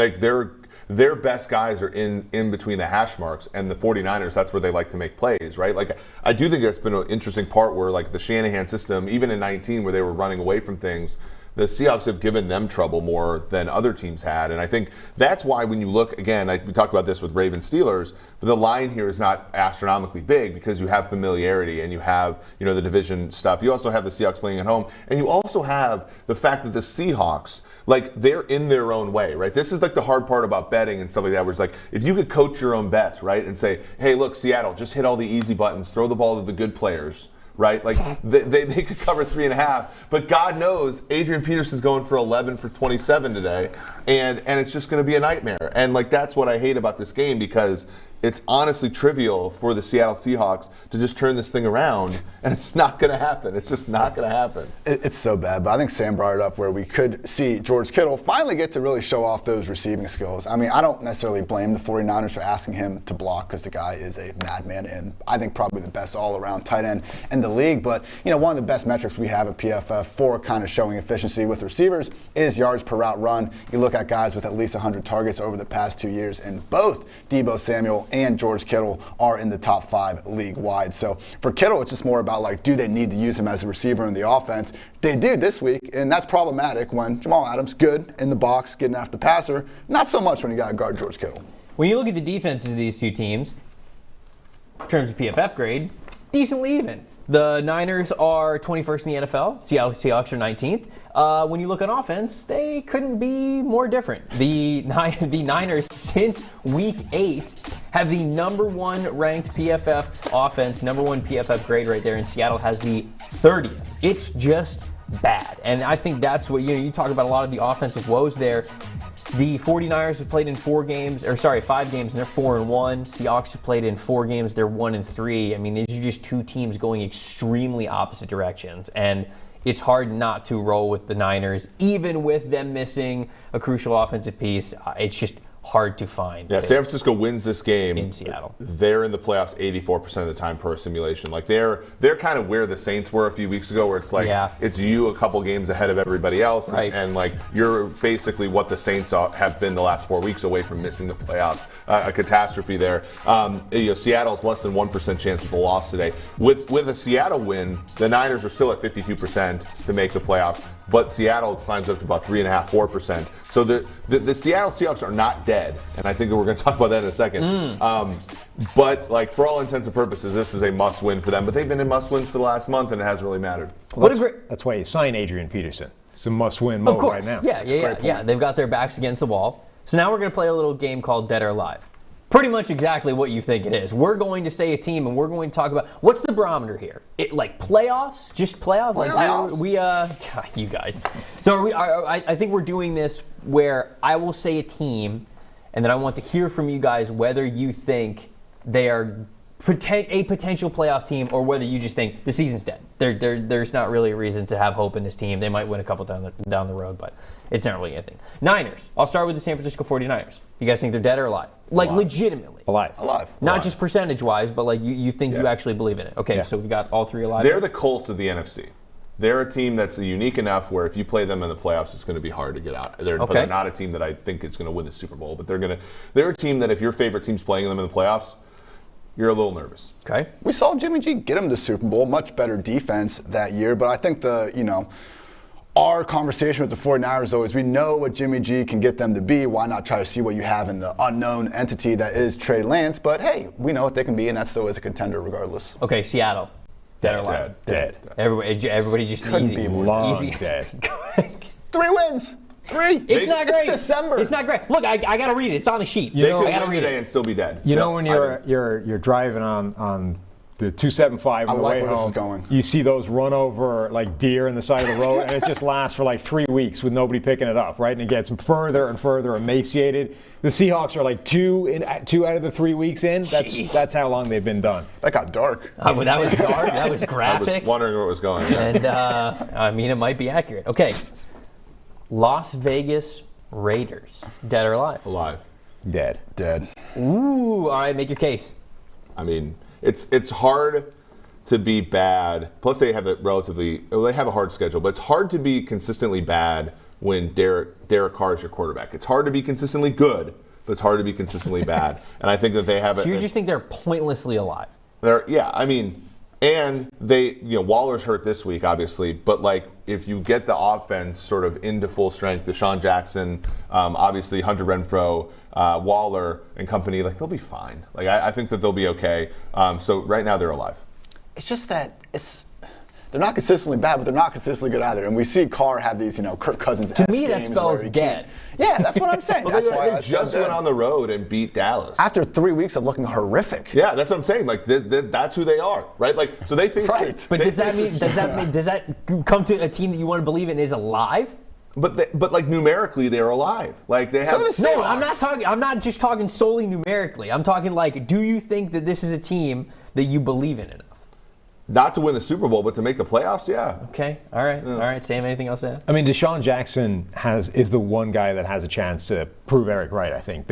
Speaker 3: their best guys are in between the hash marks, and the 49ers, that's where they like to make plays, right? Like, I do think that's been an interesting part where, like, the Shanahan system, even in 19 where they were running away from things, the Seahawks have given them trouble more than other teams had. And I think that's why when you look, again, we talked about this with Ravens Steelers, but the line here is not astronomically big because you have familiarity and you have, the division stuff. You also have the Seahawks playing at home. And you also have the fact that the Seahawks, like, they're in their own way, right? This is like the hard part about betting and stuff like that, where it's like, if you could coach your own bet, right, and say, hey, look, Seattle, just hit all the easy buttons, throw the ball to the good players, right? Like, they could cover 3.5, but God knows Adrian Peterson's going for 11 for 27 today, and it's just going to be a nightmare. And, like, that's what I hate about this game, because it's honestly trivial for the Seattle Seahawks to just turn this thing around, and it's not going to happen. It's just not going to happen.
Speaker 2: It's so bad, but I think Sam brought it up where we could see George Kittle finally get to really show off those receiving skills. I mean, I don't necessarily blame the 49ers for asking him to block because the guy is a madman and I think probably the best all-around tight end in the league. But, one of the best metrics we have at PFF for kind of showing efficiency with receivers is yards per route run. You look at guys with at least 100 targets over the past 2 years, and both Deebo Samuel and George Kittle are in the top 5 league-wide. So for Kittle, it's just more about, like, do they need to use him as a receiver in the offense? They do this week, and that's problematic when Jamal Adams, good in the box, getting after the passer. Not so much when you got to guard George Kittle.
Speaker 1: When you look at the defenses of these two teams, in terms of PFF grade, decently even. The Niners are 21st in the NFL. Seattle Seahawks are 19th. When you look at offense, they couldn't be more different. The Niners, since week 8, have the number 1 ranked PFF offense, number 1 PFF grade right there, and Seattle has the 30th. It's just bad. And I think that's what, you talk about a lot of the offensive woes there. The 49ers have played in 5 games, and they're 4-1. Seahawks have played in 4 games, they're 1-3. I mean, these are just two teams going extremely opposite directions, and it's hard not to roll with the Niners, even with them missing a crucial offensive piece. It's just hard to find.
Speaker 3: Yeah, San Francisco wins this game
Speaker 1: in Seattle.
Speaker 3: They're in the playoffs 84% of the time per simulation. Like, they're kind of where the Saints were a few weeks ago, where it's like, it's you a couple games ahead of everybody else,
Speaker 1: right.
Speaker 3: and like, you're basically what the Saints have been the last 4 weeks away from missing the playoffs. A catastrophe there. Seattle's less than 1% chance with the loss today. With a Seattle win, the Niners are still at 52% to make the playoffs, but Seattle climbs up to about 3.5%, 4%. So the Seattle Seahawks are not dead, and I think that we're going to talk about that in a second. But, like, for all intents and purposes, this is a must-win for them. But they've been in must-wins for the last month, and it hasn't really mattered.
Speaker 4: Well, that's why you sign Adrian Peterson. It's a must-win mode right now.
Speaker 1: Yeah. They've got their backs against the wall. So now we're going to play a little game called Dead or Alive. Pretty much exactly what you think it is. We're going to say a team, and we're going to talk about what's the barometer here. Like playoffs, just playoffs. God, you guys. So I think we're doing this where I will say a team, and then I want to hear from you guys whether you think they are a potential playoff team or whether you just think the season's dead. There's not really a reason to have hope in this team. They might win a couple down the road, but it's not really anything. Niners. I'll start with the San Francisco 49ers. You guys think they're dead or alive? Like, alive. Legitimately.
Speaker 4: Alive.
Speaker 1: Not just percentage-wise, but like you think you actually believe in it. Okay, so we've got all 3 alive.
Speaker 3: They're the Colts of the NFC. They're a team that's unique enough where if you play them in the playoffs, it's going to be hard to get out. But they're not a team that I think is going to win the Super Bowl. But they're a team that if your favorite team's playing them in the playoffs, you're a little nervous.
Speaker 1: Okay.
Speaker 2: We saw Jimmy G get him to the Super Bowl, much better defense that year. But I think our conversation with the 49ers, though, is we know what Jimmy G can get them to be. Why not try to see what you have in the unknown entity that is Trey Lance? But, hey, we know what they can be, and that still is a contender regardless.
Speaker 1: Okay, Seattle. Dead or alive?
Speaker 4: Dead.
Speaker 1: Everybody just
Speaker 2: couldn't
Speaker 1: easy.
Speaker 2: be more
Speaker 4: Long
Speaker 1: easy.
Speaker 4: dead.
Speaker 2: 3 wins. 3.
Speaker 1: It's not great.
Speaker 2: It's December.
Speaker 1: It's not great. Look, I got to read it. It's on the sheet.
Speaker 3: They could win today and still be dead.
Speaker 4: You know when you're driving on the 275 on the way
Speaker 2: where
Speaker 4: home.
Speaker 2: this is going.
Speaker 4: You see those run over like deer in the side of the road, and it just lasts for like 3 weeks with nobody picking it up, right? And it gets further and further emaciated. The Seahawks are like 2 out of the 3 weeks in. That's how long they've been done.
Speaker 2: That got dark.
Speaker 1: That was dark. That was graphic.
Speaker 3: I was wondering where it was going.
Speaker 1: And I mean, it might be accurate. Okay, Las Vegas Raiders, dead or alive?
Speaker 3: Alive.
Speaker 4: Dead.
Speaker 1: Ooh, all right, make your case.
Speaker 3: I mean, it's hard to be bad. Plus, they have they have a hard schedule, but it's hard to be consistently bad when Derek Carr is your quarterback. It's hard to be consistently good, but it's hard to be consistently bad. And I think that they have.
Speaker 1: So you just think they're pointlessly alive?
Speaker 3: I mean, and Waller's hurt this week, obviously, but like if you get the offense sort of into full strength, Deshaun Jackson, obviously Hunter Renfrow, Waller and company, like they'll be fine. Like I think that they'll be okay. So right now they're alive.
Speaker 2: It's just that they're not consistently bad, but they're not consistently good either. And we see Carr have these, Kirk Cousins-esque
Speaker 1: To me, that
Speaker 2: games
Speaker 1: spells
Speaker 2: where he
Speaker 1: dead.
Speaker 2: Yeah, that's what I'm saying.
Speaker 3: Well,
Speaker 2: That's why
Speaker 3: they just went on the road and beat Dallas.
Speaker 2: after 3 weeks of looking horrific.
Speaker 3: Yeah, that's what I'm saying. Like that's who they are, right? Like so they faced.
Speaker 2: Right.
Speaker 1: But does that come to a team that you want to believe in is alive?
Speaker 3: But like numerically, they're alive. Like they have.
Speaker 2: So
Speaker 1: I'm not just talking solely numerically. I'm talking like, do you think that this is a team that you believe in enough?
Speaker 3: Not to win the Super Bowl, but to make the playoffs, yeah.
Speaker 1: Okay, all right. Sam, anything else to add?
Speaker 4: I mean, Deshaun Jackson is the one guy that has a chance to prove Eric right, I think.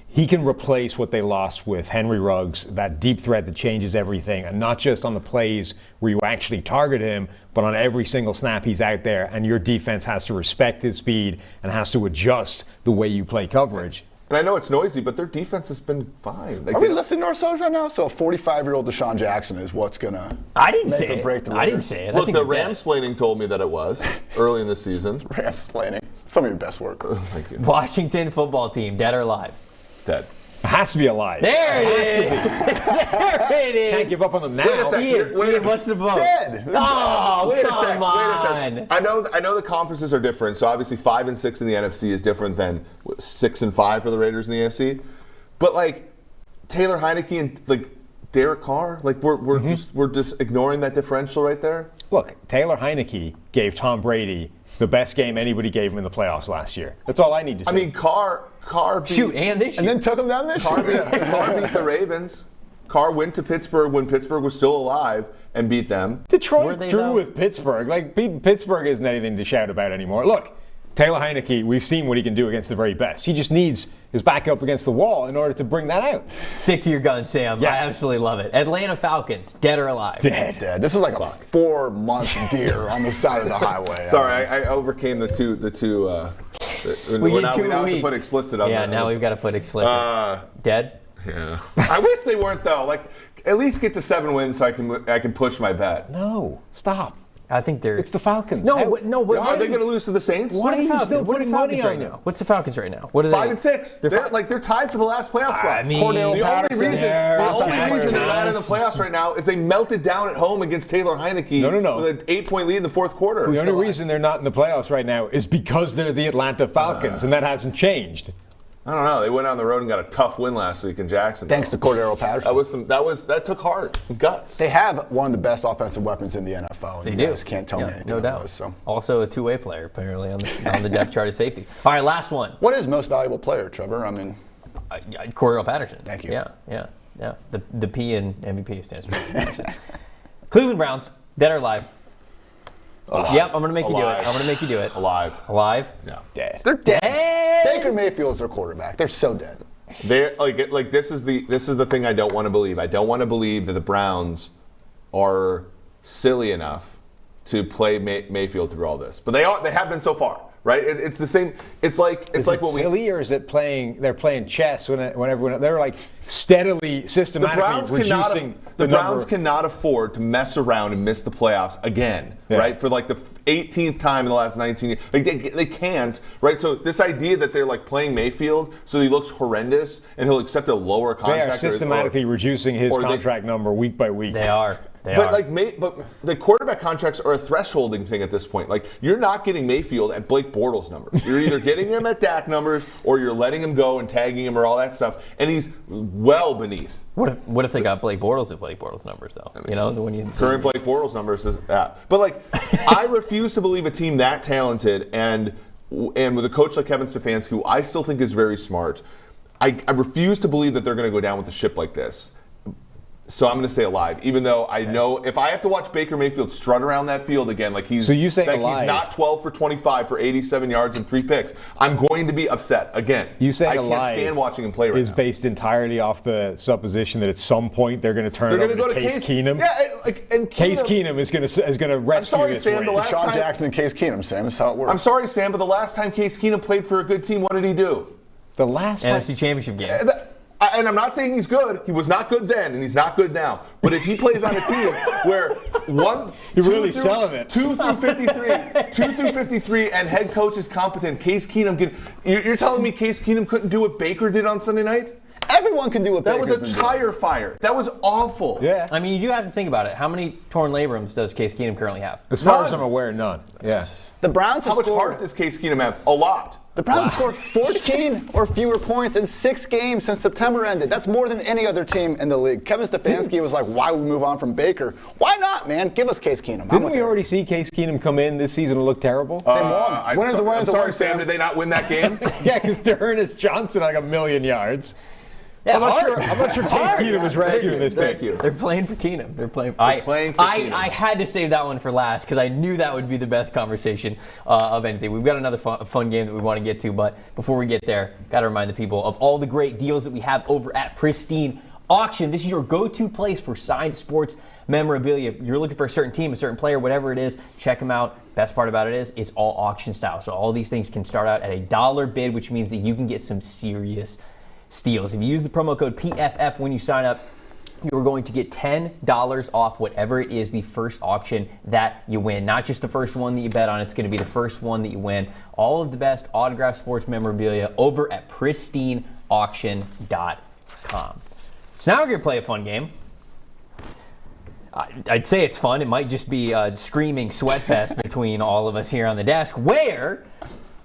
Speaker 4: He can replace what they lost with Henry Ruggs, that deep threat that changes everything, and not just on the plays where you actually target him, but on every single snap he's out there, and your defense has to respect his speed and has to adjust the way you play coverage.
Speaker 3: And I know it's noisy, but their defense has been fine.
Speaker 2: Are we listening to ourselves right now? So a 45-year-old Deshaun Jackson is what's going to make or break the Raiders?
Speaker 1: I didn't say it.
Speaker 3: Look, the Ramsplaining told me that it was early in the season.
Speaker 2: Ramsplaining. Some of your best work.
Speaker 3: Thank you.
Speaker 1: Washington football team, dead or alive?
Speaker 3: Dead.
Speaker 4: It has to be alive.
Speaker 1: There it is. There it is.
Speaker 4: Can't give up on them now.
Speaker 3: Wait a second.
Speaker 1: Ian, what's the vote?
Speaker 2: Dead.
Speaker 1: Oh,
Speaker 3: Wait a
Speaker 1: come
Speaker 3: second.
Speaker 1: on.
Speaker 3: Wait a second. I know the conferences are different. So obviously 5 and 6 in the NFC is different than 6 and 5 for the Raiders in the AFC. But like Taylor Heineke and like Derek Carr, like we're just ignoring that differential right there.
Speaker 4: Look, Taylor Heineke gave Tom Brady the best game anybody gave him in the playoffs last year. That's all I need to say.
Speaker 3: I mean, Carr beat,
Speaker 2: And then took him down this
Speaker 3: Carr
Speaker 2: year.
Speaker 3: beat the Ravens. Carr went to Pittsburgh when Pittsburgh was still alive and beat them.
Speaker 4: Detroit drew with Pittsburgh. Like, Pittsburgh isn't anything to shout about anymore. Look, Taylor Heineke, we've seen what he can do against the very best. He just needs his back up against the wall in order to bring that out.
Speaker 1: Stick to your guns, Sam.
Speaker 4: Yes.
Speaker 1: I absolutely love it. Atlanta Falcons, dead or alive?
Speaker 4: Dead.
Speaker 2: This is like a 4-month deer on the side of the highway.
Speaker 3: Sorry, I overcame the two.
Speaker 1: We
Speaker 3: now
Speaker 1: get 2
Speaker 3: we
Speaker 1: a
Speaker 3: have
Speaker 1: week.
Speaker 3: to put explicit on that.
Speaker 1: Yeah, now we've got to put explicit. Dead?
Speaker 3: Yeah. I wish they weren't though. Like, at least get to 7 wins so I can push my bet.
Speaker 4: No, stop.
Speaker 1: I think they're.
Speaker 4: It's the Falcons.
Speaker 1: No,
Speaker 4: How-
Speaker 1: what
Speaker 3: Are they going to lose to the Saints?
Speaker 1: What are
Speaker 4: are you
Speaker 1: the
Speaker 4: still
Speaker 1: Falcons? What are the
Speaker 4: putting
Speaker 1: Falcons
Speaker 4: money
Speaker 1: right
Speaker 4: on
Speaker 1: now?
Speaker 4: them?
Speaker 1: What's the Falcons right now? What are they?
Speaker 3: 5 and 6. They're tied for the last playoff spot.
Speaker 1: I mean,
Speaker 2: Cordell
Speaker 3: The only
Speaker 2: Patterson.
Speaker 3: reason they're not in the playoffs right now is they melted down at home against Taylor Heineke
Speaker 4: No.
Speaker 3: with an 8-point lead in the fourth quarter.
Speaker 4: The only reason they're not in the playoffs right now is because they're the Atlanta Falcons, and that hasn't changed.
Speaker 3: I don't know. They went on the road and got a tough win last week in Jacksonville.
Speaker 2: Thanks to Cordero Patterson.
Speaker 3: That took heart and guts.
Speaker 2: They have one of the best offensive weapons in the NFL. And you guys can't tell me anything
Speaker 1: no doubt.
Speaker 2: otherwise, so.
Speaker 1: Also a two-way player apparently on the depth chart of safety. All right, last one.
Speaker 2: What is most valuable player, Trevor? I mean,
Speaker 1: Cordell Patterson.
Speaker 2: Thank you.
Speaker 1: Yeah. The P in MVP stands for Patterson. Cleveland Browns, dead or alive?
Speaker 3: Alive.
Speaker 1: Yep, I'm gonna make
Speaker 3: Alive.
Speaker 1: you do it.
Speaker 3: Alive.
Speaker 1: Alive?
Speaker 3: No.
Speaker 4: Dead.
Speaker 2: they're dead. Baker Mayfield's their quarterback. They're so dead.
Speaker 3: They're like this is the thing I don't want to believe. I don't want to believe that the Browns are silly enough to play Mayfield through all this, but they have been so far. Right? It's the same. It's like
Speaker 4: Is
Speaker 3: what
Speaker 4: it silly, or is it playing? They're playing chess when everyone they're like steadily, systematically reducing
Speaker 3: the
Speaker 4: the
Speaker 3: Browns
Speaker 4: number.
Speaker 3: cannot afford to mess around and miss the playoffs again,
Speaker 4: Yeah.
Speaker 3: right? For like the 18th time in the last 19 years. Like they can't, right? So this idea that they're like playing Mayfield so he looks horrendous and he'll accept a lower
Speaker 4: They
Speaker 3: contract.
Speaker 4: are systematically reducing his
Speaker 3: or they-
Speaker 4: contract number week by week.
Speaker 1: They are.
Speaker 3: But the quarterback contracts are a thresholding thing at this point. Like, you're not getting Mayfield at Blake Bortles numbers. You're either getting him at Dak numbers, or you're letting him go and tagging him or all that stuff. And he's well beneath.
Speaker 1: What if they got Blake Bortles at Blake Bortles numbers, though? I mean, when you
Speaker 3: current Blake Bortles numbers is that. But like, I refuse to believe a team that talented and with a coach like Kevin Stefanski, who I still think is very smart. I refuse to believe that they're going to go down with the ship like this. So I'm going to say alive, even though I know if I have to watch Baker Mayfield strut around that field again, like he's he's not 12 for 25 for 87 yards and 3 picks, I'm going to be upset again.
Speaker 4: You say
Speaker 3: I can't stand watching him play right now.
Speaker 4: Is based entirely off the supposition that at some point they're going to turn it over to Case Keenum.
Speaker 3: Yeah, and
Speaker 4: Case Keenum is going to rescue this
Speaker 3: Sam,
Speaker 4: race.
Speaker 2: Deshaun Jackson and Case Keenum, Sam, is how it works.
Speaker 3: I'm sorry, Sam, but the last time Case Keenum played for a good team, what did he do?
Speaker 4: The last
Speaker 1: NFC Championship game.
Speaker 3: And I'm not saying he's good. He was not good then, and he's not good now. But if he plays on a team where
Speaker 4: you're really selling it.
Speaker 3: 2 through 53, and head coach is competent, Case Keenum can. You're telling me Case Keenum couldn't do what Baker did on Sunday night?
Speaker 2: Everyone can do what Baker's been doing.
Speaker 3: That was a tire fire. That was awful.
Speaker 4: Yeah.
Speaker 1: I mean, you do have to think about it. How many torn labrums does Case Keenum currently have?
Speaker 4: As far as I'm aware, none. Yeah.
Speaker 2: The Browns have
Speaker 3: How much heart does Case Keenum have? A lot.
Speaker 2: The Browns scored 14 or fewer points in 6 games since September ended. That's more than any other team in the league. Kevin Stefanski was like, why would we move on from Baker? Why not, man? Give us Case Keenum.
Speaker 4: Didn't we already see Case Keenum come in this season and look terrible?
Speaker 2: They won.
Speaker 3: I'm sorry, Sam, did they not win that game?
Speaker 4: Yeah, because D'Ernest Johnson had like 1,000,000 yards. Yeah, I'm not sure Case Keenum was rescuing this thing.
Speaker 3: Thank you.
Speaker 1: They're playing for Keenum. They're playing for
Speaker 3: Keenum.
Speaker 1: I had to save that one for last because I knew that would be the best conversation of anything. We've got another fun game that we want to get to, but before we get there, got to remind the people of all the great deals that we have over at Pristine Auction. This is your go-to place for signed sports memorabilia. If you're looking for a certain team, a certain player, whatever it is, check them out. Best part about it is it's all auction style. So all these things can start out at $1 bid, which means that you can get some serious steals. If you use the promo code PFF when you sign up, you're going to get $10 off whatever it is the first auction that you win. Not just the first one that you bet on, it's going to be the first one that you win. All of the best autographed sports memorabilia over at pristineauction.com. So now we're going to play a fun game. I'd say it's fun. It might just be a screaming sweat fest between all of us here on the desk, where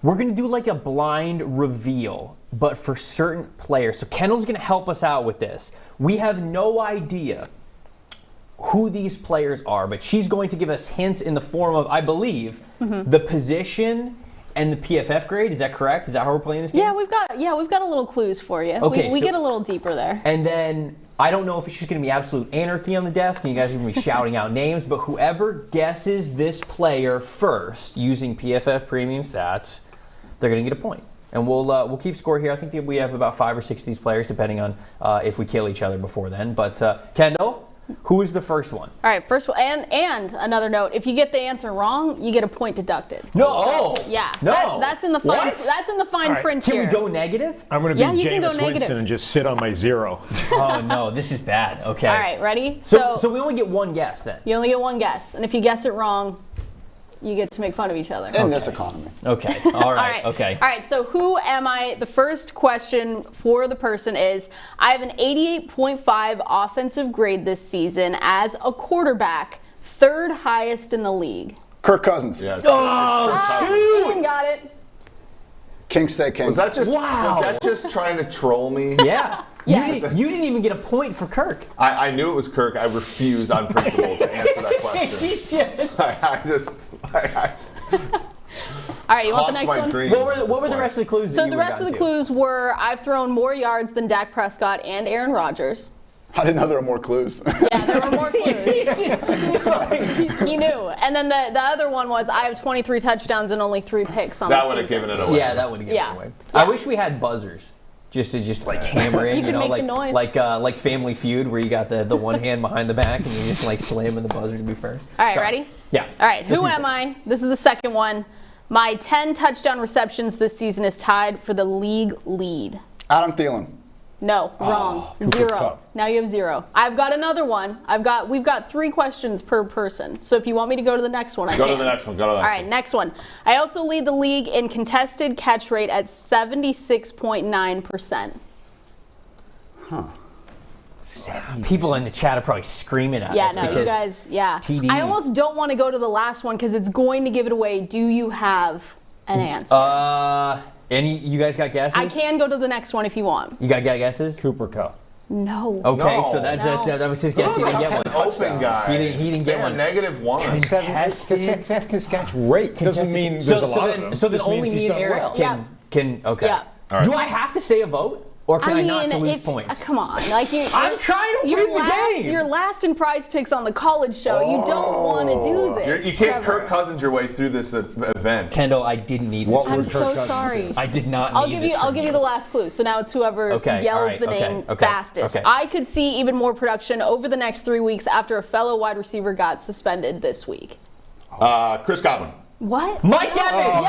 Speaker 1: we're going to do like a blind reveal, but for certain players. So Kendall's going to help us out with this. We have no idea who these players are, but she's going to give us hints in the form of, I believe, the position and the PFF grade. Is that correct? Is that how we're playing this game?
Speaker 5: Yeah, we've got a little clues for you.
Speaker 1: Okay,
Speaker 5: we get a little deeper there.
Speaker 1: And then I don't know if it's just going to be absolute anarchy on the desk and you guys are going to be shouting out names, but whoever guesses this player first using PFF premium stats, they're going to get a point. And we'll keep score here. I think that we have about 5 or 6 of these players, depending on if we kill each other before then. But Kendall, who is the first one?
Speaker 5: All right, first one. And another note: if you get the answer wrong, you get a point deducted.
Speaker 1: No.
Speaker 5: So, yeah.
Speaker 1: No.
Speaker 5: That's in the fine.
Speaker 1: What?
Speaker 5: That's in the fine print
Speaker 1: Can
Speaker 5: here.
Speaker 1: we go negative?
Speaker 4: I'm going to be Jameis Winston and just sit on my 0.
Speaker 1: Oh no, this is bad. Okay.
Speaker 5: All right, ready?
Speaker 1: So we only get one guess then.
Speaker 5: You only get one guess, and if you guess it wrong, you get to make fun of each other.
Speaker 2: In this economy.
Speaker 1: Okay. All right. Okay.
Speaker 5: All right. So who am I? The first question for the person is: I have an 88.5 offensive grade this season as a quarterback, 3rd highest in the league.
Speaker 2: Kirk Cousins.
Speaker 3: Yeah.
Speaker 5: Ian got it.
Speaker 2: King State Kings.
Speaker 3: Was that just trying to troll me?
Speaker 1: Yeah.
Speaker 5: Yes.
Speaker 1: You didn't even get a point for Kirk.
Speaker 3: I knew it was Kirk. I refuse on principle to answer that question.
Speaker 5: All right, you want the next one?
Speaker 1: What were the rest of the clues?
Speaker 5: So the rest of the clues were: I've thrown more yards than Dak Prescott and Aaron Rodgers.
Speaker 2: I didn't know there were more clues.
Speaker 5: Yeah, there were more clues. He knew. And then the other one was: I have 23 touchdowns and only 3 picks on the season.
Speaker 3: That would have given it away.
Speaker 1: Yeah, that would have given it away.
Speaker 5: Yeah.
Speaker 1: I wish we had buzzers. Just to like hammer in,
Speaker 5: You can make
Speaker 1: like
Speaker 5: the noise.
Speaker 1: like Family Feud, where you got the one hand behind the back and you just like slamming the buzzer to be first.
Speaker 5: All right,
Speaker 1: Sorry.
Speaker 5: ready?
Speaker 1: Yeah.
Speaker 5: All right, who am I? This is the second one. My 10 touchdown receptions this season is tied for the league lead.
Speaker 2: Adam Thielen.
Speaker 5: No, wrong. 0. Now you have 0. I've got another one. We've got 3 questions per person. So if you want me to go to the next one, I can.
Speaker 3: Go to the next one. All
Speaker 5: right, next one. I also lead the league in contested catch rate at 76.9%.
Speaker 2: Huh.
Speaker 1: People in the chat are probably screaming at us.
Speaker 5: Yeah, no,
Speaker 1: because
Speaker 5: you guys, yeah.
Speaker 1: TD.
Speaker 5: I almost don't want to go to the last one because it's going to give it away. Do you have an answer?
Speaker 1: Any you guys got guesses?
Speaker 5: I can go to the next one if you want.
Speaker 1: You got guesses?
Speaker 4: Cooper Kupp.
Speaker 5: No.
Speaker 1: Okay,
Speaker 3: No.
Speaker 1: so that was his guess. He didn't get one.
Speaker 3: Open guy.
Speaker 1: He didn't get one.
Speaker 3: -1.
Speaker 4: That's catch rate. Doesn't mean there's a lot of them.
Speaker 1: So then
Speaker 4: Just means
Speaker 1: only
Speaker 4: he's
Speaker 1: me and
Speaker 4: done
Speaker 1: Eric
Speaker 4: well.
Speaker 1: can. Okay.
Speaker 5: Yeah.
Speaker 3: Right.
Speaker 1: Do I have to say a vote, or can I not to lose points?
Speaker 5: Come on, like
Speaker 1: I'm trying to win the game.
Speaker 5: You're last in prize picks on the college show. You don't want to do this.
Speaker 3: You can't
Speaker 5: Trevor.
Speaker 3: Kirk Cousins your way through this event.
Speaker 1: Kendall, I didn't need this.
Speaker 5: I'm so sorry.
Speaker 1: I did not.
Speaker 5: I'll
Speaker 1: need
Speaker 5: give
Speaker 1: this
Speaker 5: you. I'll
Speaker 1: from
Speaker 5: give you the last clue. So now it's whoever yells the name fastest.
Speaker 1: Okay.
Speaker 5: I could see even more production over the next 3 weeks after a fellow wide receiver got suspended this week.
Speaker 3: Chris Godwin.
Speaker 5: What?
Speaker 1: Mike Evans.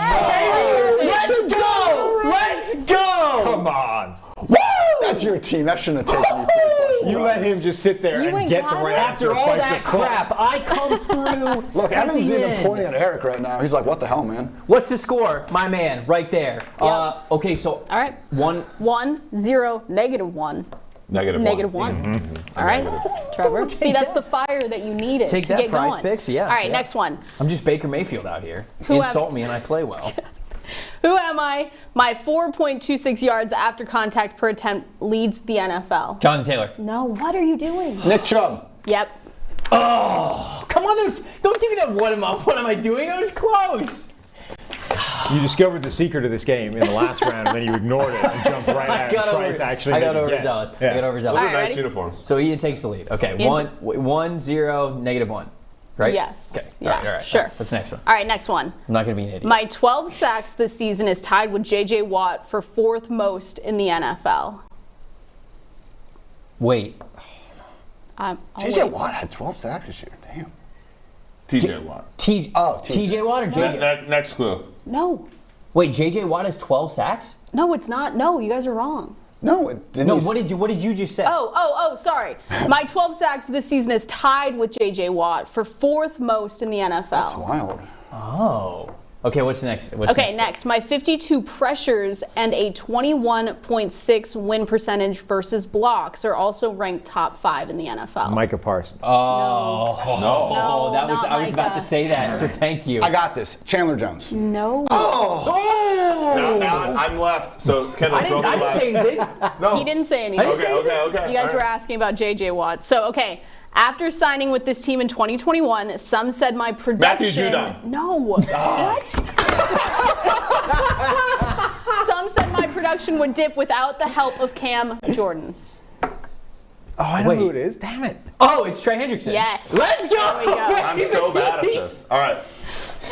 Speaker 1: Let's go. Let's go.
Speaker 4: Come on.
Speaker 2: Woo! That's your team. That shouldn't have taken you 3 questions.
Speaker 4: You let him just sit there
Speaker 5: You
Speaker 4: and
Speaker 5: ain't
Speaker 4: get the
Speaker 5: got
Speaker 4: right
Speaker 5: it?
Speaker 4: answer.
Speaker 1: After all
Speaker 4: by
Speaker 1: that
Speaker 4: default.
Speaker 1: crap, I come through.
Speaker 2: Look,
Speaker 1: at
Speaker 2: Evans is
Speaker 1: the
Speaker 2: even
Speaker 1: end.
Speaker 2: pointing at Eric right now. He's like, what the hell, man?
Speaker 1: What's the score, my man? Right there.
Speaker 5: Yeah.
Speaker 1: Okay, so
Speaker 5: All right.
Speaker 1: 1.
Speaker 5: 1, 0, -1. -1. All right, Trevor. See, that's the fire that you needed
Speaker 1: Take
Speaker 5: to
Speaker 1: that
Speaker 5: get
Speaker 1: prize
Speaker 5: going.
Speaker 1: picks, yeah.
Speaker 5: All right,
Speaker 1: yeah.
Speaker 5: next one.
Speaker 1: I'm just Baker Mayfield out here.
Speaker 5: Who am-
Speaker 1: Insult me and I play well.
Speaker 5: Who am I? My 4.26 yards after contact per attempt leads the NFL.
Speaker 1: Jonathan Taylor.
Speaker 5: No, what are you doing?
Speaker 2: Nick Chubb.
Speaker 5: Yep.
Speaker 1: Oh, come on. Don't give me that what am I doing? That was close.
Speaker 4: You discovered the secret of this game in the last round, and then you ignored it and jumped right out and tried to actually
Speaker 1: I got
Speaker 4: make a guess.
Speaker 1: overzealous.
Speaker 4: Yeah.
Speaker 1: I got overzealous.
Speaker 5: All right,
Speaker 3: Nice
Speaker 5: ready?
Speaker 3: uniforms.
Speaker 1: So Ian takes the lead. Okay,
Speaker 5: Ian
Speaker 1: 1, 0, -1. Right?
Speaker 5: Yes.
Speaker 1: Okay.
Speaker 5: Yeah,
Speaker 1: All right.
Speaker 5: sure.
Speaker 1: What's the next one?
Speaker 5: All right, next one.
Speaker 1: I'm not going to be an idiot.
Speaker 5: My 12 sacks this season is tied with J.J. Watt for 4th most in the NFL.
Speaker 1: Wait.
Speaker 2: J.J. Watt had 12 sacks this year. Damn.
Speaker 3: TJ Watt.
Speaker 1: TJ Watt or JJ?
Speaker 3: Next clue.
Speaker 5: No.
Speaker 1: Wait, JJ Watt has 12 sacks?
Speaker 5: No, it's not. No, you guys are wrong.
Speaker 2: No, it didn't.
Speaker 1: No, what did you just say?
Speaker 5: Oh, sorry. My 12 sacks this season is tied with J.J. Watt for 4th most in the NFL.
Speaker 2: That's wild.
Speaker 1: Oh. Okay, what's next?
Speaker 5: Next. My 52 pressures and a 21.6 win percentage versus blocks are also ranked top 5 in the NFL.
Speaker 4: Micah Parsons.
Speaker 1: Oh,
Speaker 5: No,
Speaker 1: that was
Speaker 5: not
Speaker 1: I was about
Speaker 5: Micah.
Speaker 1: to say that, so thank you.
Speaker 2: I got this. Chandler Jones.
Speaker 5: No.
Speaker 3: Now I'm left. So Kendall,
Speaker 1: I didn't say anything.
Speaker 3: No.
Speaker 5: He didn't say anything.
Speaker 3: Okay.
Speaker 5: You guys
Speaker 3: All
Speaker 5: were
Speaker 3: right.
Speaker 5: asking about J.J. Watt. So, okay. After signing with this team in 2021, some said my production.
Speaker 3: Matthew Judon.
Speaker 5: No. What? Some said my production would dip without the help of Cam Jordan.
Speaker 4: Oh, I know
Speaker 1: Wait.
Speaker 4: who it is. Damn it.
Speaker 1: Oh, it's Trey Hendrickson.
Speaker 5: Yes.
Speaker 1: Let's go.
Speaker 5: There we go.
Speaker 3: I'm so bad at this. All right.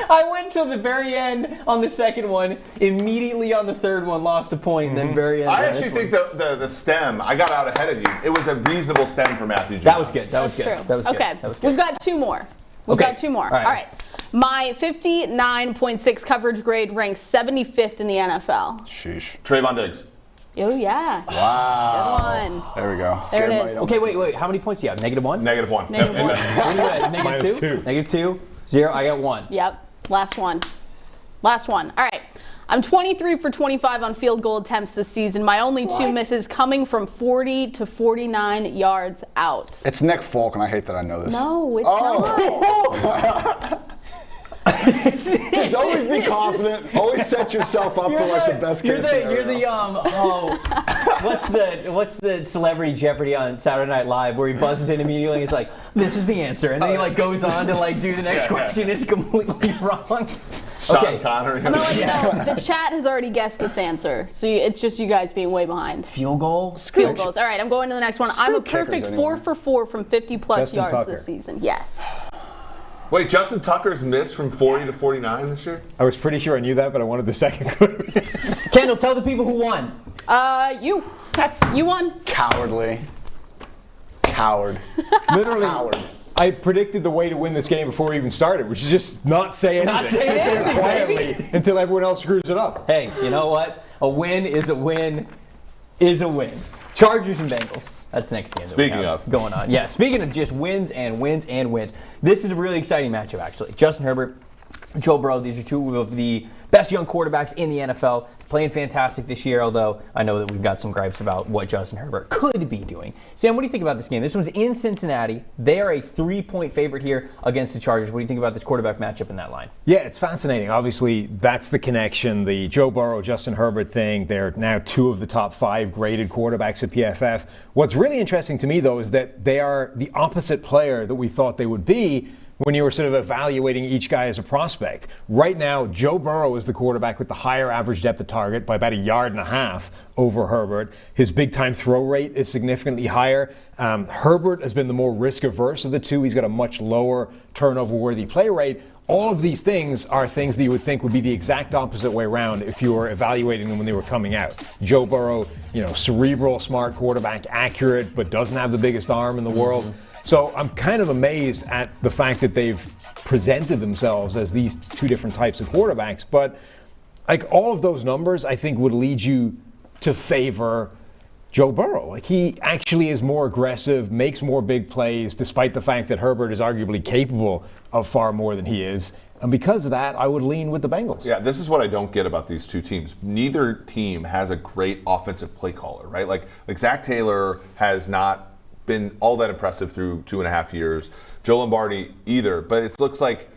Speaker 1: I went till the very end on the second one, immediately on the third one, lost a point, and then very end.
Speaker 3: I
Speaker 1: on
Speaker 3: actually
Speaker 1: this
Speaker 3: think the stem, I got out ahead of you. It was a reasonable stem for Matthew Judon.
Speaker 1: That was good. That was
Speaker 5: That's
Speaker 1: good.
Speaker 5: true.
Speaker 1: That was good.
Speaker 5: Okay.
Speaker 1: That was good.
Speaker 5: We've got 2 more. We've
Speaker 1: Okay.
Speaker 5: got 2 more.
Speaker 1: All right.
Speaker 5: All right. My 59.6 coverage grade ranks 75th in the NFL.
Speaker 2: Sheesh.
Speaker 3: Trayvon Diggs.
Speaker 5: Oh, yeah.
Speaker 2: Wow.
Speaker 5: Good one.
Speaker 2: There we go.
Speaker 5: There it
Speaker 2: Scared
Speaker 5: is.
Speaker 2: my-
Speaker 1: Okay, wait. How many points do you have? -1?
Speaker 3: -1.
Speaker 5: Negative one.
Speaker 1: What are you at?
Speaker 4: Minus two.
Speaker 1: -2? 0? I got 1.
Speaker 5: Yep. Last one. All right. I'm 23 for 25 on field goal attempts this season. My only 2 misses coming from 40 to 49 yards out.
Speaker 2: It's Nick Folk, and I hate that I know this.
Speaker 5: No, it's not.
Speaker 2: Just always be confident. Always set yourself up for like the best case scenario.
Speaker 1: You're the what's the Celebrity Jeopardy on Saturday Night Live where he buzzes in immediately and he's like, this is the answer, and then he like goes on to like do the next question. It's completely wrong.
Speaker 3: Sean Connery.
Speaker 5: I'm going to let you know, the chat has already guessed this answer, so it's just you guys being way behind.
Speaker 1: Field goal?
Speaker 5: Field goals. All right, I'm going to the next one. I'm a
Speaker 2: Screw kickers
Speaker 5: perfect
Speaker 2: anymore.
Speaker 5: 4 for 4 from 50-plus
Speaker 4: Justin
Speaker 5: yards
Speaker 4: Tucker.
Speaker 5: this season. Yes.
Speaker 3: Wait, Justin Tucker's missed from 40 to 49 this year?
Speaker 4: I was pretty sure I knew that, but I wanted the second clue.
Speaker 1: Kendall, tell the people who won.
Speaker 5: You. You won.
Speaker 2: Cowardly. Coward.
Speaker 4: Literally,
Speaker 2: Coward.
Speaker 4: I predicted the way to win this game before we even started, which is just not say anything.
Speaker 1: Not say
Speaker 4: Sit there
Speaker 1: anything,
Speaker 4: quietly until everyone else screws it up.
Speaker 1: Hey, you know what? A win is a win is a win. Chargers and Bengals. That's next game.
Speaker 3: Speaking of.
Speaker 1: Going on. Yeah, speaking of just wins and wins and wins. This is a really exciting matchup, actually. Justin Herbert, Joe Burrow, these are 2 of the best young quarterbacks in the NFL, playing fantastic this year, although I know that we've got some gripes about what Justin Herbert could be doing. Sam, what do you think about this game? This one's in Cincinnati. They are a 3-point favorite here against the Chargers. What do you think about this quarterback matchup in that line?
Speaker 4: Yeah, it's fascinating. Obviously, that's the connection, the Joe Burrow, Justin Herbert thing. They're now 2 of the top 5 graded quarterbacks at PFF. What's really interesting to me, though, is that they are the opposite player that we thought they would be when you were sort of evaluating each guy as a prospect. Right now, Joe Burrow is the quarterback with the higher average depth of target by about 1.5 yards over Herbert. His big-time throw rate is significantly higher. Herbert has been the more risk-averse of the two. He's got a much lower turnover-worthy play rate. All of these things are things that you would think would be the exact opposite way around if you were evaluating them when they were coming out. Joe Burrow, cerebral, smart quarterback, accurate, but doesn't have the biggest arm in the world. So I'm kind of amazed at the fact that they've presented themselves as these 2 different types of quarterbacks. But like all of those numbers, I think would lead you to favor Joe Burrow. Like he actually is more aggressive, makes more big plays, despite the fact that Herbert is arguably capable of far more than he is. And because of that, I would lean with the Bengals.
Speaker 3: Yeah, this is what I don't get about these 2 teams. Neither team has a great offensive play caller, right? Like Zach Taylor has not been all that impressive through 2.5 years. Joe Lombardi either, but it looks like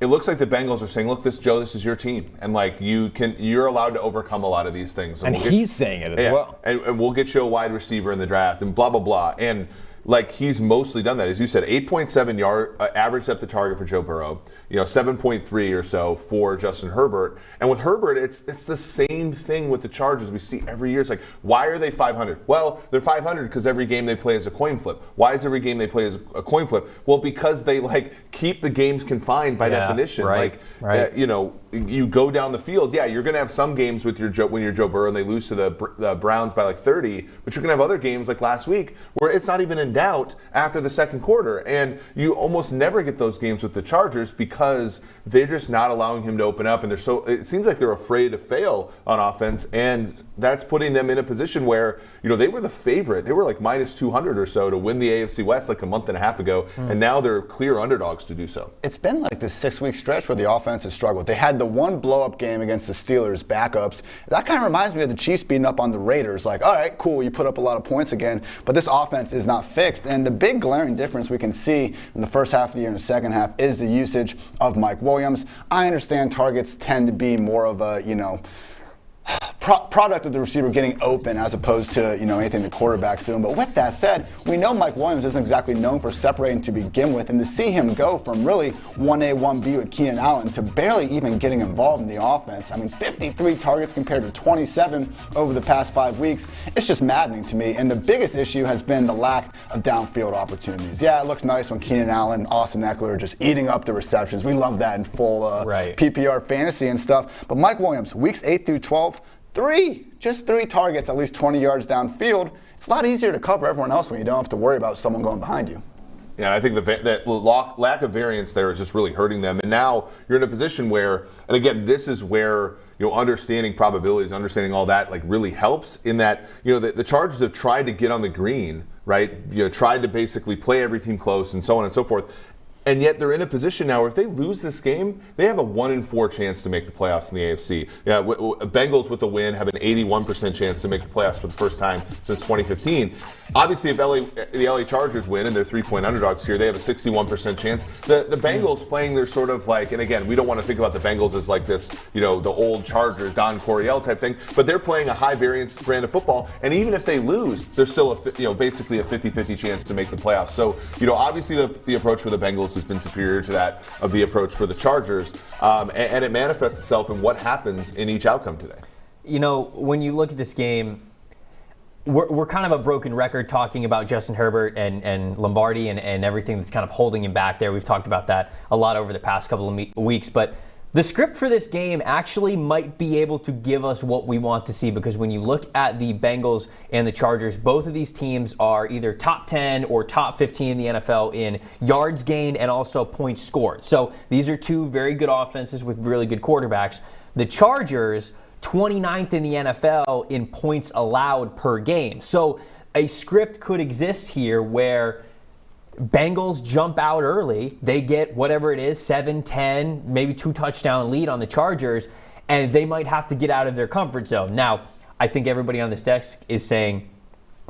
Speaker 3: the Bengals are saying, "Look, this is your team, and like you're allowed to overcome a lot of these things."
Speaker 4: And he's saying it as well.
Speaker 3: And we'll get you a wide receiver in the draft, and blah blah blah. And like he's mostly done that, as you said, 8.7 yard average depth of target for Joe Burrow, 7.3 or so for Justin Herbert. And with Herbert, it's the same thing with the Chargers we see every year. It's like, why are they 500? Well, they're 500 because every game they play is a coin flip. Why is every game they play is a coin flip? Well, because they keep the games confined by definition.
Speaker 1: Right.
Speaker 3: You go down the field. Yeah, you're going to have some games with when you're Joe Burrow and they lose to the Browns by 30, but you're going to have other games like last week where it's not even in doubt after the second quarter. And you almost never get those games with the Chargers because they're just not allowing him to open up, and it seems like they're afraid to fail on offense, and that's putting them in a position where they were the favorite. They were like minus 200 or so to win the AFC West like a month and a half ago, and now they're clear underdogs to do so.
Speaker 2: It's been like this 6-week stretch where the offense has struggled. They had the one blow-up game against the Steelers, backups. That kind of reminds me of the Chiefs beating up on the Raiders. Like, all right, cool, you put up a lot of points again, but this offense is not fixed. And the big glaring difference we can see in the first half of the year and the second half is the usage of Mike Williams. I understand targets tend to be more of a, product of the receiver getting open as opposed to anything the quarterback's doing. But with that said, we know Mike Williams isn't exactly known for separating to begin with, and to see him go from really 1A, 1B with Keenan Allen to barely even getting involved in the offense. I mean, 53 targets compared to 27 over the past 5 weeks. It's just maddening to me. And the biggest issue has been the lack of downfield opportunities. Yeah, it looks nice when Keenan Allen and Austin Eckler are just eating up the receptions. We love that in full PPR fantasy and stuff. But Mike Williams, weeks 8 through 12, just three targets, at least 20 yards downfield. It's a lot easier to cover everyone else when you don't have to worry about someone going behind you.
Speaker 3: Yeah, I think that lack of variance there is just really hurting them. And now you're in a position where, and again, this is where understanding probabilities, understanding all that, really helps in that, the Chargers have tried to get on the green, right? Tried to basically play every team close and so on and so forth. And yet they're in a position now where if they lose this game, they have a 1-in-4 chance to make the playoffs in the AFC. Yeah, Bengals with the win have an 81% chance to make the playoffs for the first time since 2015. Obviously, if the LA Chargers win and they're 3-point underdogs here, they have a 61% chance. The Bengals playing their sort of and again, we don't want to think about the Bengals as like this, the old Chargers, Don Coryell type thing, but they're playing a high variance brand of football. And even if they lose, there's still basically a 50-50 chance to make the playoffs. So, obviously the approach for the Bengals has been superior to that of the approach for the Chargers, and it manifests itself in what happens in each outcome today.
Speaker 1: When you look at this game, we're kind of a broken record talking about Justin Herbert and Lombardi and everything that's kind of holding him back there. We've talked about that a lot over the past couple of weeks, but the script for this game actually might be able to give us what we want to see, because when you look at the Bengals and the Chargers, both of these teams are either top 10 or top 15 in the NFL in yards gained and also points scored. So these are two very good offenses with really good quarterbacks. The Chargers, 29th in the NFL in points allowed per game. So a script could exist here where Bengals jump out early. They get whatever it is, 7, 10, maybe 2 touchdown lead on the Chargers. and they might have to get out of their comfort zone. Now, I think everybody on this desk is saying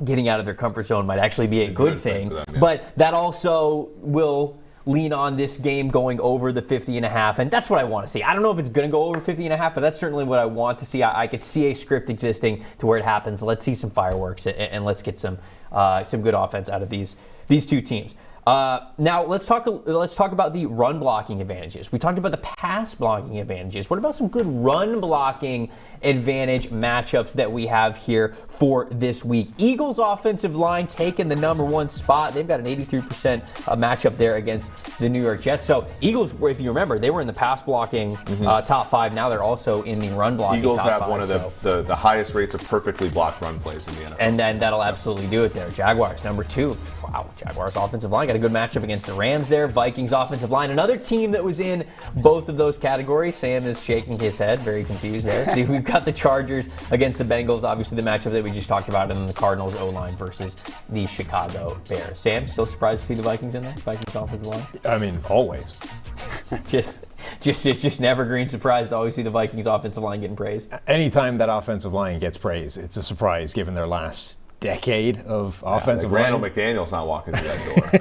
Speaker 1: getting out of their comfort zone might actually be a good thing, for them, yeah. But that also will lean on this game going over the 50.5, and that's what I want to see. I don't know if it's going to go over 50.5, but that's certainly what I want to see. I could see a script existing to where it happens. Let's see some fireworks, and let's get some good offense out of these two teams. Now let's talk about the run blocking advantages. We talked about the pass blocking advantages. What about some good run blocking advantage matchups that we have here for this week? Eagles offensive line taking the number 1 spot. They've got an 83% matchup there against the New York Jets. So Eagles, if you remember, they were in the pass blocking top 5. Now they're also in the run blocking
Speaker 3: Eagles
Speaker 1: top 5.
Speaker 3: Eagles have one of the highest rates of perfectly blocked run plays in the NFL.
Speaker 1: And then that'll absolutely do it there. Jaguars, number 2. Wow, Jaguars offensive line got a good matchup against the Rams there. Vikings offensive line, another team that was in both of those categories. Sam is shaking his head, very confused there. See, we've got the Chargers against the Bengals, obviously the matchup that we just talked about, and then the Cardinals O-line versus the Chicago Bears. Sam, still surprised to see the Vikings in there? Vikings offensive line?
Speaker 4: I mean, always.
Speaker 1: It's just an evergreen surprise to always see the Vikings offensive line getting praised.
Speaker 4: Anytime that offensive line gets praised, it's a surprise given their last decade of offensive line.
Speaker 3: Randall McDaniel's not walking through that door.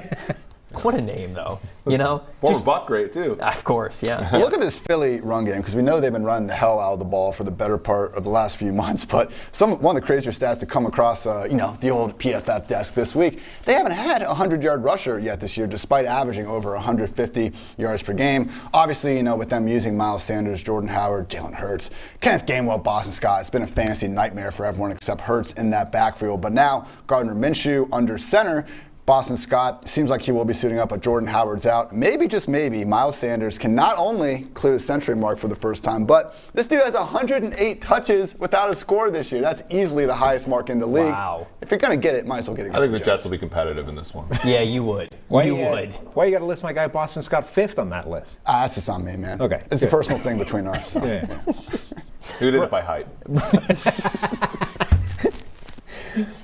Speaker 1: What a name, though. You know?
Speaker 3: Former Buck great, too.
Speaker 1: Of course, yeah.
Speaker 2: Well, look at this Philly run game, because we know they've been running the hell out of the ball for the better part of the last few months. But one of the crazier stats to come across, the old PFF desk this week, they haven't had a 100-yard rusher yet this year, despite averaging over 150 yards per game. Obviously, with them using Miles Sanders, Jordan Howard, Jalen Hurts, Kenneth Gainwell, Boston Scott, it's been a fantasy nightmare for everyone except Hurts in that backfield. But now, Gardner Minshew under center, Boston Scott, seems like he will be suiting up, but Jordan Howard's out. Maybe, just maybe, Miles Sanders can not only clear the century mark for the first time, but this dude has 108 touches without a score this year. That's easily the highest mark in the league.
Speaker 1: Wow.
Speaker 2: If you're going to get it, might as well get it.
Speaker 3: I think the Jets will be competitive in this one.
Speaker 1: Yeah, you would.
Speaker 4: Why
Speaker 1: you
Speaker 4: you got to list my guy Boston Scott 5th on that list?
Speaker 2: That's just on me, man.
Speaker 4: Okay.
Speaker 2: It's a personal thing between us. So.
Speaker 4: Yeah.
Speaker 3: Who did it by height?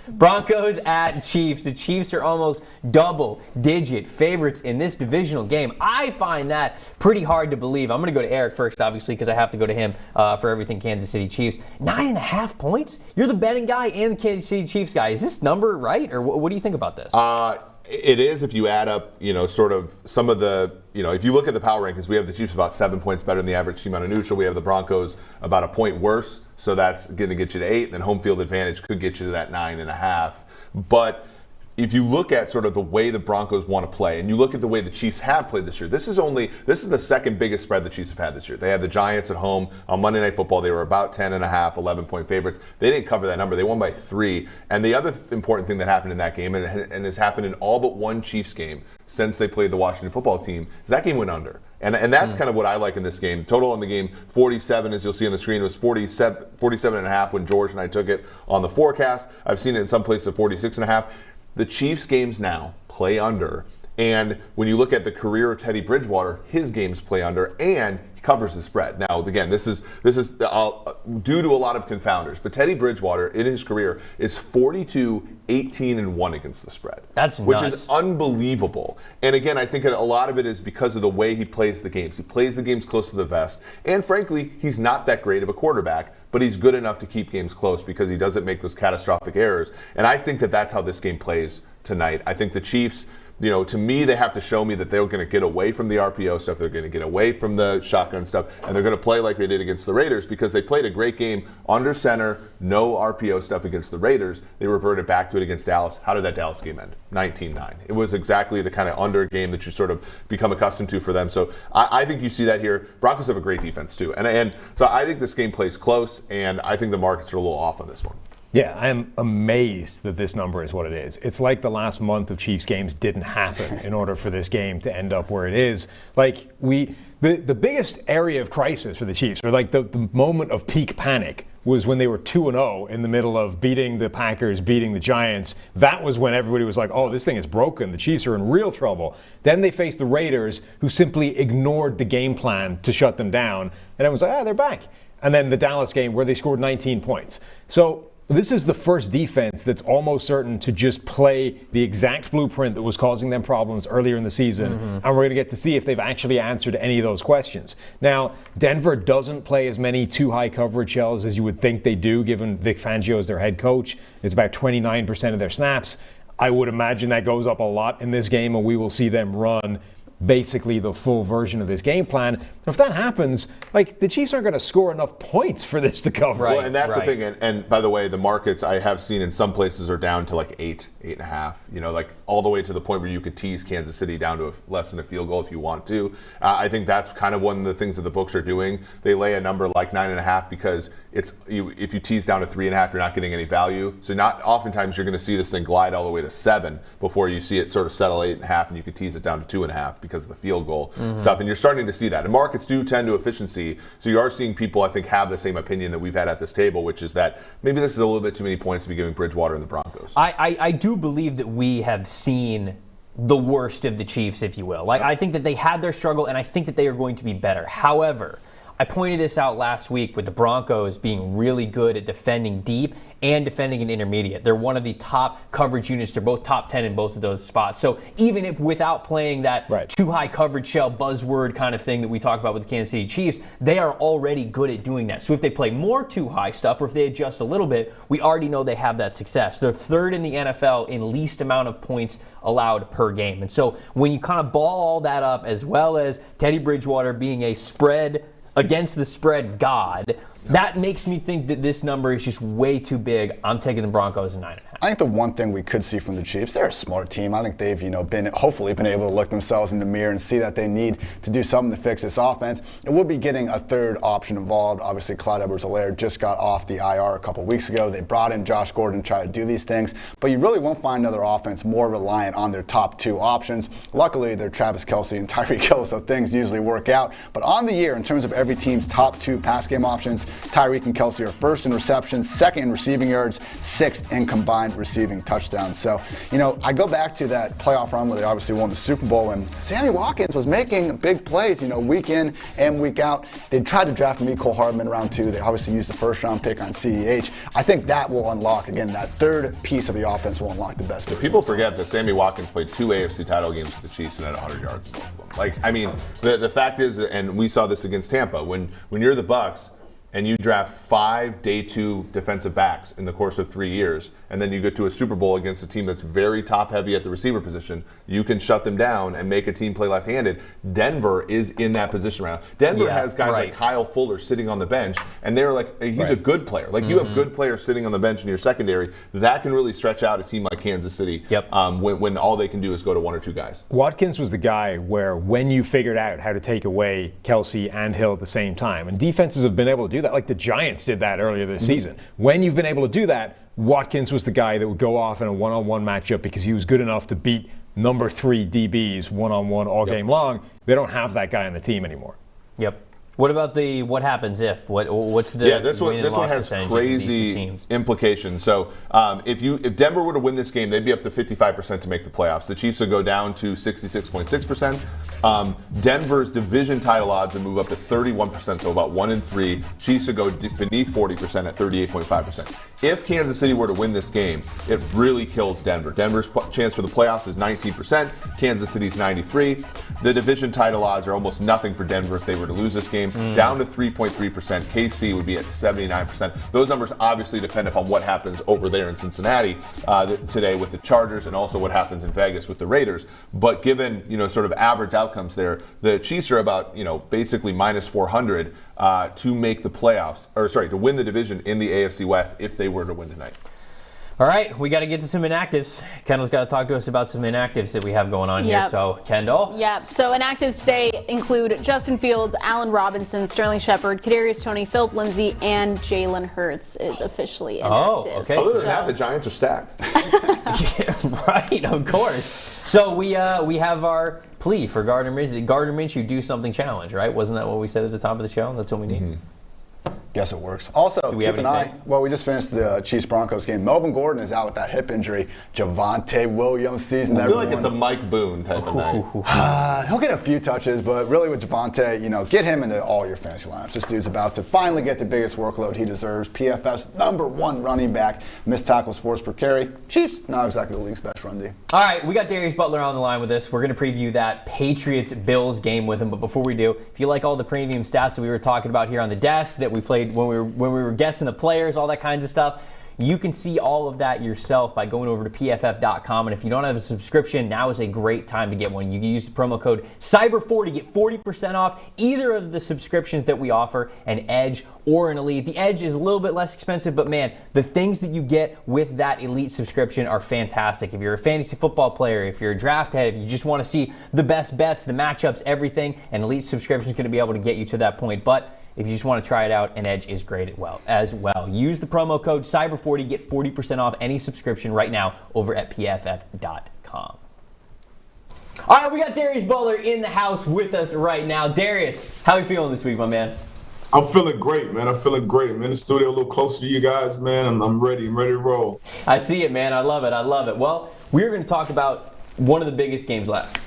Speaker 1: Broncos at Chiefs. The Chiefs are almost double-digit favorites in this divisional game. I find that pretty hard to believe. I'm going to go to Eric first, obviously, because I have to go to him for everything Kansas City Chiefs. 9.5 points? You're the betting guy and the Kansas City Chiefs guy. Is this number right, or what do you think about this?
Speaker 3: It is if you add up, sort of some of the, if you look at the power rankings, we have the Chiefs about 7 points better than the average team on a neutral. We have the Broncos about a point worse, so that's going to get you to 8. And then home field advantage could get you to that 9.5. But if you look at sort of the way the Broncos want to play, and you look at the way the Chiefs have played this year, this is the second biggest spread the Chiefs have had this year. They had the Giants at home on Monday Night Football. They were about 10.5, 11-point favorites. They didn't cover that number. They won by 3. And the other important thing that happened in that game, and has happened in all but one Chiefs game since they played the Washington Football Team, is that game went under. And that's kind of what I like in this game. Total on the game, 47, as you'll see on the screen, was 47.5 when George and I took it on the forecast. I've seen it in some places of 46.5. The Chiefs games now play under, and when you look at the career of Teddy Bridgewater, his games play under, and he covers the spread. Now, again, this is due to a lot of confounders, but Teddy Bridgewater in his career is 42-18-1 against the spread.
Speaker 1: That's nuts.
Speaker 3: Which is unbelievable. And again, I think a lot of it is because of the way he plays the games. He plays the games close to the vest, and frankly, he's not that great of a quarterback, but he's good enough to keep games close because he doesn't make those catastrophic errors. And I think that's how this game plays tonight. I think the Chiefs, to me, they have to show me that they're going to get away from the RPO stuff. They're going to get away from the shotgun stuff, and they're going to play like they did against the Raiders because they played a great game under center, no RPO stuff against the Raiders. They reverted back to it against Dallas. How did that Dallas game end? 19-9. It was exactly the kind of under game that you sort of become accustomed to for them. So I think you see that here. Broncos have a great defense too. And so I think this game plays close, and I think the markets are a little off on this one.
Speaker 4: Yeah, I'm amazed that this number is what it is. It's like the last month of Chiefs games didn't happen in order for this game to end up where it is. Like the biggest area of crisis for the Chiefs, or like the moment of peak panic, was when they were 2-0 in the middle of beating the Packers, beating the Giants. That was when everybody was like, oh, this thing is broken. The Chiefs are in real trouble. Then they faced the Raiders, who simply ignored the game plan to shut them down. And everyone's like, they're back. And then the Dallas game where they scored 19 points. So This is the first defense that's almost certain to just play the exact blueprint that was causing them problems earlier in the season, and we're going to get to see if they've actually answered any of those questions. Now, Denver doesn't play as many too high coverage shells as you would think they do, given Vic Fangio as their head coach. It's about 29% of their snaps. I would imagine that goes up a lot in this game, and we will see them run basically the full version of this game plan. If that happens, like, the Chiefs aren't going to score enough points for this to cover.
Speaker 3: Well, and that's the thing. And by the way, the markets I have seen in some places are down to like 8.5. You know, like all the way to the point where you could tease Kansas City down to less than a field goal if you want to. I think that's kind of one of the things that the books are doing. They lay a number like 9.5 because if you tease down to 3.5, you're not getting any value. So not oftentimes you're going to see this thing glide all the way to 7 before you see it sort of settle 8.5, and you could tease it down to 2.5 because of the field goal stuff. And you're starting to see that. And markets do tend to efficiency. So you are seeing people, I think, have the same opinion that we've had at this table, which is that maybe this is a little bit too many points to be giving Bridgewater and the Broncos.
Speaker 1: I do believe that we have seen the worst of the Chiefs, if you will. Like, I think that they had their struggle, and I think that they are going to be better. However, I pointed this out last week with the Broncos being really good at defending deep and defending an intermediate. They're one of the top coverage units. They're both top 10 in both of those spots. So even if without playing that too high coverage shell buzzword kind of thing that we talk about with the Kansas City Chiefs, they are already good at doing that. So if they play more too high stuff, or if they adjust a little bit, we already know they have that success. They're third in the NFL in least amount of points allowed per game. And so when you kind of ball all that up, as well as Teddy Bridgewater being a spread against the spread god, that makes me think that this number is just way too big. I'm taking the Broncos at 9.5.
Speaker 2: I think the one thing we could see from the Chiefs, they're a smart team. I think they've, hopefully been able to look themselves in the mirror and see that they need to do something to fix this offense. And we'll be getting a third option involved. Obviously, Clyde Edwards-Helaire just got off the IR a couple weeks ago. They brought in Josh Gordon to try to do these things, but you really won't find another offense more reliant on their top two options. Luckily, they're Travis Kelce and Tyreek Hill, so things usually work out. But on the year, in terms of every team's top two pass game options, Tyreek and Kelce are first in receptions, second in receiving yards, sixth in combined receiving touchdowns. So, I go back to that playoff run where they obviously won the Super Bowl, and Sammy Watkins was making big plays, week in and week out. They tried to draft Mecole Hardman in round 2. They obviously used the first round pick on CEH. I think that will unlock, again, that third piece of the offense will unlock the best.
Speaker 3: People forget that Sammy Watkins played 2 AFC title games with the Chiefs and had 100 yards in both of them. The fact is, and we saw this against Tampa, when you're the Bucs, and you draft 5 day 2 defensive backs in the course of 3 years, and then you get to a Super Bowl against a team that's very top heavy at the receiver position, you can shut them down and make a team play left-handed. Denver is in that position right now. Denver has guys like Kyle Fuller sitting on the bench, and they're like, he's a good player. Like, you have good players sitting on the bench in your secondary. That can really stretch out a team like Kansas City when all they can do is go to 1 or 2 guys.
Speaker 4: Watkins was the guy where when you figured out how to take away Kelce and Hill at the same time, and defenses have been able to do that, like the Giants did that earlier this season. When you've been able to do that, Watkins was the guy that would go off in a one-on-one matchup because he was good enough to beat number 3 DBs one-on-one all game long. They don't have that guy on the team anymore.
Speaker 1: Yep. What about the what happens if? What's the
Speaker 3: this one has crazy implications. So if Denver were to win this game, they'd be up to 55% to make the playoffs. The Chiefs would go down to 66.6%. Denver's division title odds would move up to 31%, so about 1 in 3. Chiefs would go beneath 40% at 38.5%. If Kansas City were to win this game, it really kills Denver. Denver's chance for the playoffs is 19%. Kansas City's 93%. The division title odds are almost nothing for Denver if they were to lose this game. Down to 3.3%. KC would be at 79%. Those numbers obviously depend upon what happens over there in Cincinnati today with the Chargers, and also what happens in Vegas with the Raiders. But given sort of average outcomes there, the Chiefs are about basically minus 400 to make the playoffs, to win the division in the AFC West if they were to win tonight.
Speaker 1: All right, we got to get to some inactives. Kendall's got to talk to us about some inactives that we have going on here. So, Kendall?
Speaker 5: Yep. So, inactives today include Justin Fields, Allen Robinson, Sterling Shepard, Kadarius Toney, Philip Lindsay, and Jalen Hurts is officially inactive.
Speaker 1: Oh, okay.
Speaker 3: Other than that, the Giants are stacked.
Speaker 1: Yeah, right, of course. So we have our plea for Gardner Minshew. Gardner Minshew do something challenge, right? Wasn't that what we said at the top of the show? That's what we need.
Speaker 2: Guess it works. Also, keep an eye. Well, we just finished the Chiefs-Broncos game. Melvin Gordon is out with that hip injury. Javonte Williams season.
Speaker 3: I feel like it's a Mike Boone type of night.
Speaker 2: He'll get a few touches, but really with Javonte, get him into all your fantasy lineups. This dude's about to finally get the biggest workload he deserves. PFF's #1 running back. Missed tackles forced per carry. Chiefs, not exactly the league's best run D.
Speaker 1: All right, we got Darius Butler on the line with us. We're going to preview that Patriots-Bills game with him. But before we do, if you like all the premium stats that we were talking about here on the desk that we played when we were guessing the players, all that kinds of stuff, you can see all of that yourself by going over to PFF.com. And if you don't have a subscription, now is a great time to get one. You can use the promo code CYBER4 to get 40% off either of the subscriptions that we offer, an Edge or an Elite. The Edge is a little bit less expensive, but man, the things that you get with that Elite subscription are fantastic. If you're a fantasy football player, if you're a draft head, if you just want to see the best bets, the matchups, everything, an Elite subscription is going to be able to get you to that point. But if you just want to try it out, an Edge is great as well. Use the promo code CYBER40 to get 40% off any subscription right now over at PFF.com. All right, we got Darius Butler in the house with us right now. Darius, how are you feeling this week, my man?
Speaker 6: I'm feeling great, man. I'm feeling great. I'm in the studio a little closer to you guys, man. I'm ready. I'm ready to roll.
Speaker 1: I see it, man. I love it. I love it. Well, we're going to talk about one of the biggest games left.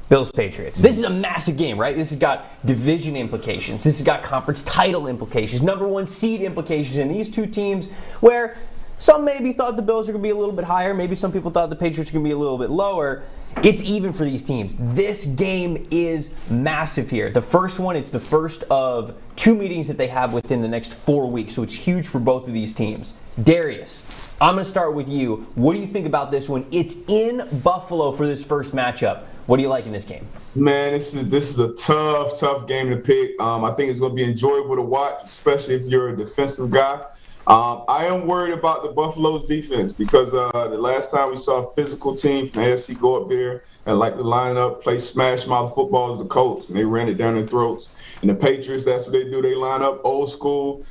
Speaker 1: Bills-Patriots. This is a massive game, right? This has got division implications. This has got conference title implications, #1 seed implications, and these two teams where some maybe thought the Bills are going to be a little bit higher. Maybe some people thought the Patriots are going to be a little bit lower. It's even for these teams. This game is massive here. The first one, it's the first of 2 meetings that they have within the next 4 weeks, so it's huge for both of these teams. Darius, I'm going to start with you. What do you think about this one? It's in Buffalo for this first matchup. What do you like in this game?
Speaker 6: Man, this is a tough game to pick. I think it's going to be enjoyable to watch, especially if you're a defensive guy. I am worried about the Buffalo's defense because the last time we saw a physical team from the AFC go up there and like to line up, play smash mouth football as the Colts, and they ran it down their throats. And the Patriots, that's what they do. They line up old school,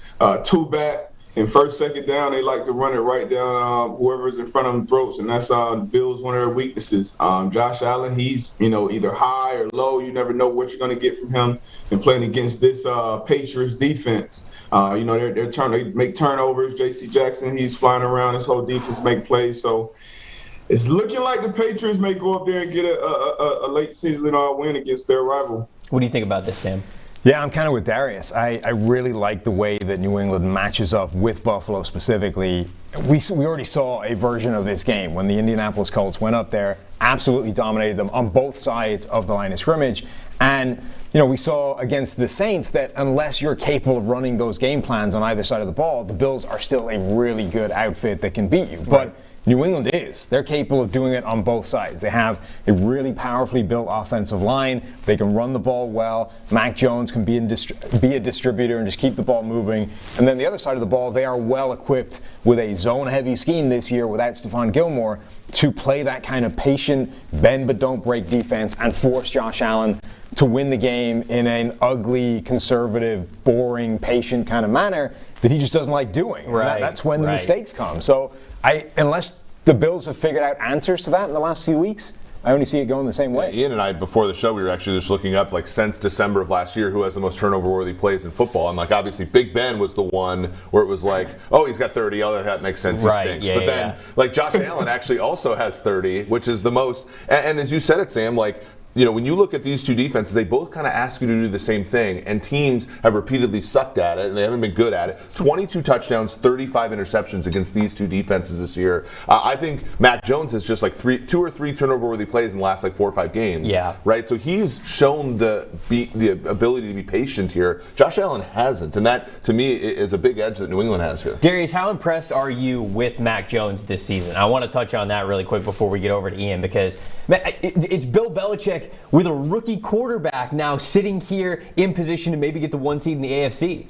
Speaker 6: two-back. And first, second down, they like to run it right down whoever's in front of them throats, and that's Bills' one of their weaknesses. Josh Allen, he's either high or low. You never know what you're going to get from him. And playing against this Patriots defense, they make turnovers. J.C. Jackson, he's flying around. This whole defense make plays. So it's looking like the Patriots may go up there and get a late season win against their rival.
Speaker 1: What do you think about this, Sam?
Speaker 4: Yeah, I'm kind of with Darius. I really like the way that New England matches up with Buffalo specifically. We already saw a version of this game when the Indianapolis Colts went up there, absolutely dominated them on both sides of the line of scrimmage. And, we saw against the Saints that unless you're capable of running those game plans on either side of the ball, the Bills are still a really good outfit that can beat you. Right. But New England is. They're capable of doing it on both sides. They have a really powerfully built offensive line. They can run the ball well. Mac Jones can be a distributor and just keep the ball moving. And then the other side of the ball, they are well equipped with a zone-heavy scheme this year without Stephon Gilmore to play that kind of patient, bend but don't break defense and force Josh Allen to win the game in an ugly, conservative, boring, patient kind of manner that he just doesn't like doing.
Speaker 1: Right.
Speaker 4: That's when the mistakes come. So unless the Bills have figured out answers to that in the last few weeks, I only see it going the same way.
Speaker 3: Ian and I, before the show, we were actually just looking up, since December of last year, who has the most turnover-worthy plays in football. And, obviously, Big Ben was the one where it was he's got 30. Oh, that makes sense. He stinks.
Speaker 1: Yeah,
Speaker 3: but then, Josh Allen actually also has 30, which is the most. And as you said it, Sam, when you look at these two defenses, they both kind of ask you to do the same thing, and teams have repeatedly sucked at it, and they haven't been good at it. 22 touchdowns, 35 interceptions against these two defenses this year. I think Mac Jones has just 2 or 3 turnover-worthy plays in the last 4 or 5 games.
Speaker 1: Yeah.
Speaker 3: Right. So he's shown the ability to be patient here. Josh Allen hasn't, and that to me is a big edge that New England has here.
Speaker 1: Darius, how impressed are you with Mac Jones this season? I want to touch on that really quick before we get over to Ian because it's Bill Belichick with a rookie quarterback now sitting here in position to maybe get the 1 seed in the AFC.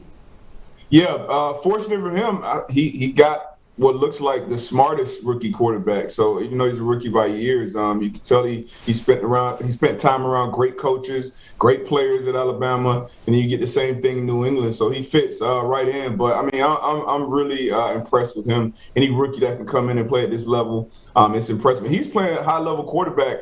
Speaker 6: Yeah, fortunately for him, he got what looks like the smartest rookie quarterback. So even though he's a rookie by years, you can tell he spent time around great coaches, great players at Alabama, and then you get the same thing in New England. So he fits right in. But I'm really impressed with him. Any rookie that can come in and play at this level, it's impressive. He's playing a high-level quarterback.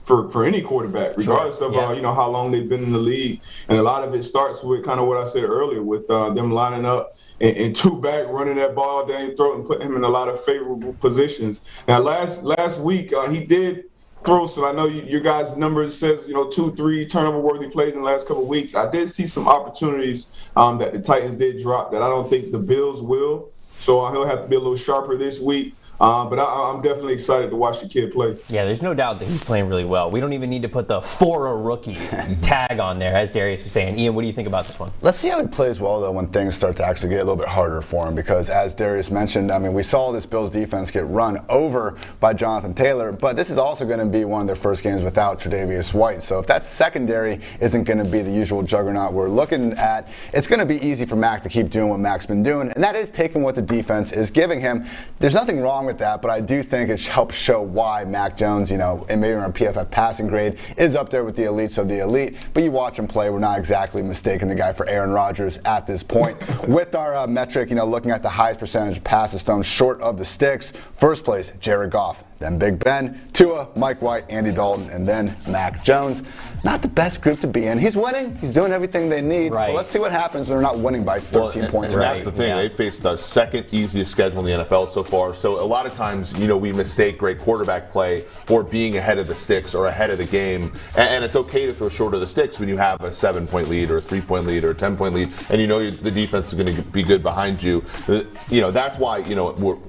Speaker 6: for any quarterback, regardless of how long they've been in the league. And a lot of it starts with kind of what I said earlier, with them lining up and two back, running that ball down your throat and putting him in a lot of favorable positions. Now, last week he did throw some. I know your guys' numbers says 2-3 turnover-worthy plays in the last couple of weeks. I did see some opportunities that the Titans did drop that I don't think the Bills will. So he'll have to be a little sharper this week. But I'm definitely excited to watch the kid play.
Speaker 1: Yeah, there's no doubt that he's playing really well. We don't even need to put the for a rookie tag on there, as Darius was saying. Ian, what do you think about this one?
Speaker 2: Let's see how he plays well, though, when things start to actually get a little bit harder for him. Because as Darius mentioned, I mean, we saw this Bills defense get run over by Jonathan Taylor, but this is also going to be one of their first games without Tre'Davious White. So if that secondary isn't going to be the usual juggernaut we're looking at, it's going to be easy for Mac to keep doing what Mac's been doing, and that is taking what the defense is giving him. There's nothing wrong with that, but I do think it helps show why Mac Jones, and maybe our PFF passing grade, is up there with the elites of the elite. But you watch him play, we're not exactly mistaking the guy for Aaron Rodgers at this point. With our metric, looking at the highest percentage of passes thrown short of the sticks, first place, Jared Goff, then Big Ben, Tua, Mike White, Andy Dalton, and then Mac Jones. Not the best group to be in. He's winning. He's doing everything they need.
Speaker 1: Right.
Speaker 2: But let's see what happens when they're not winning by 13 points.
Speaker 3: And that's the thing. Yeah. They faced the second easiest schedule in the NFL so far. So a lot of times, we mistake great quarterback play for being ahead of the sticks or ahead of the game. And it's okay to throw short of the sticks when you have a 7-point lead or a 3-point lead or a 10-point lead, and the defense is going to be good behind you. That's why,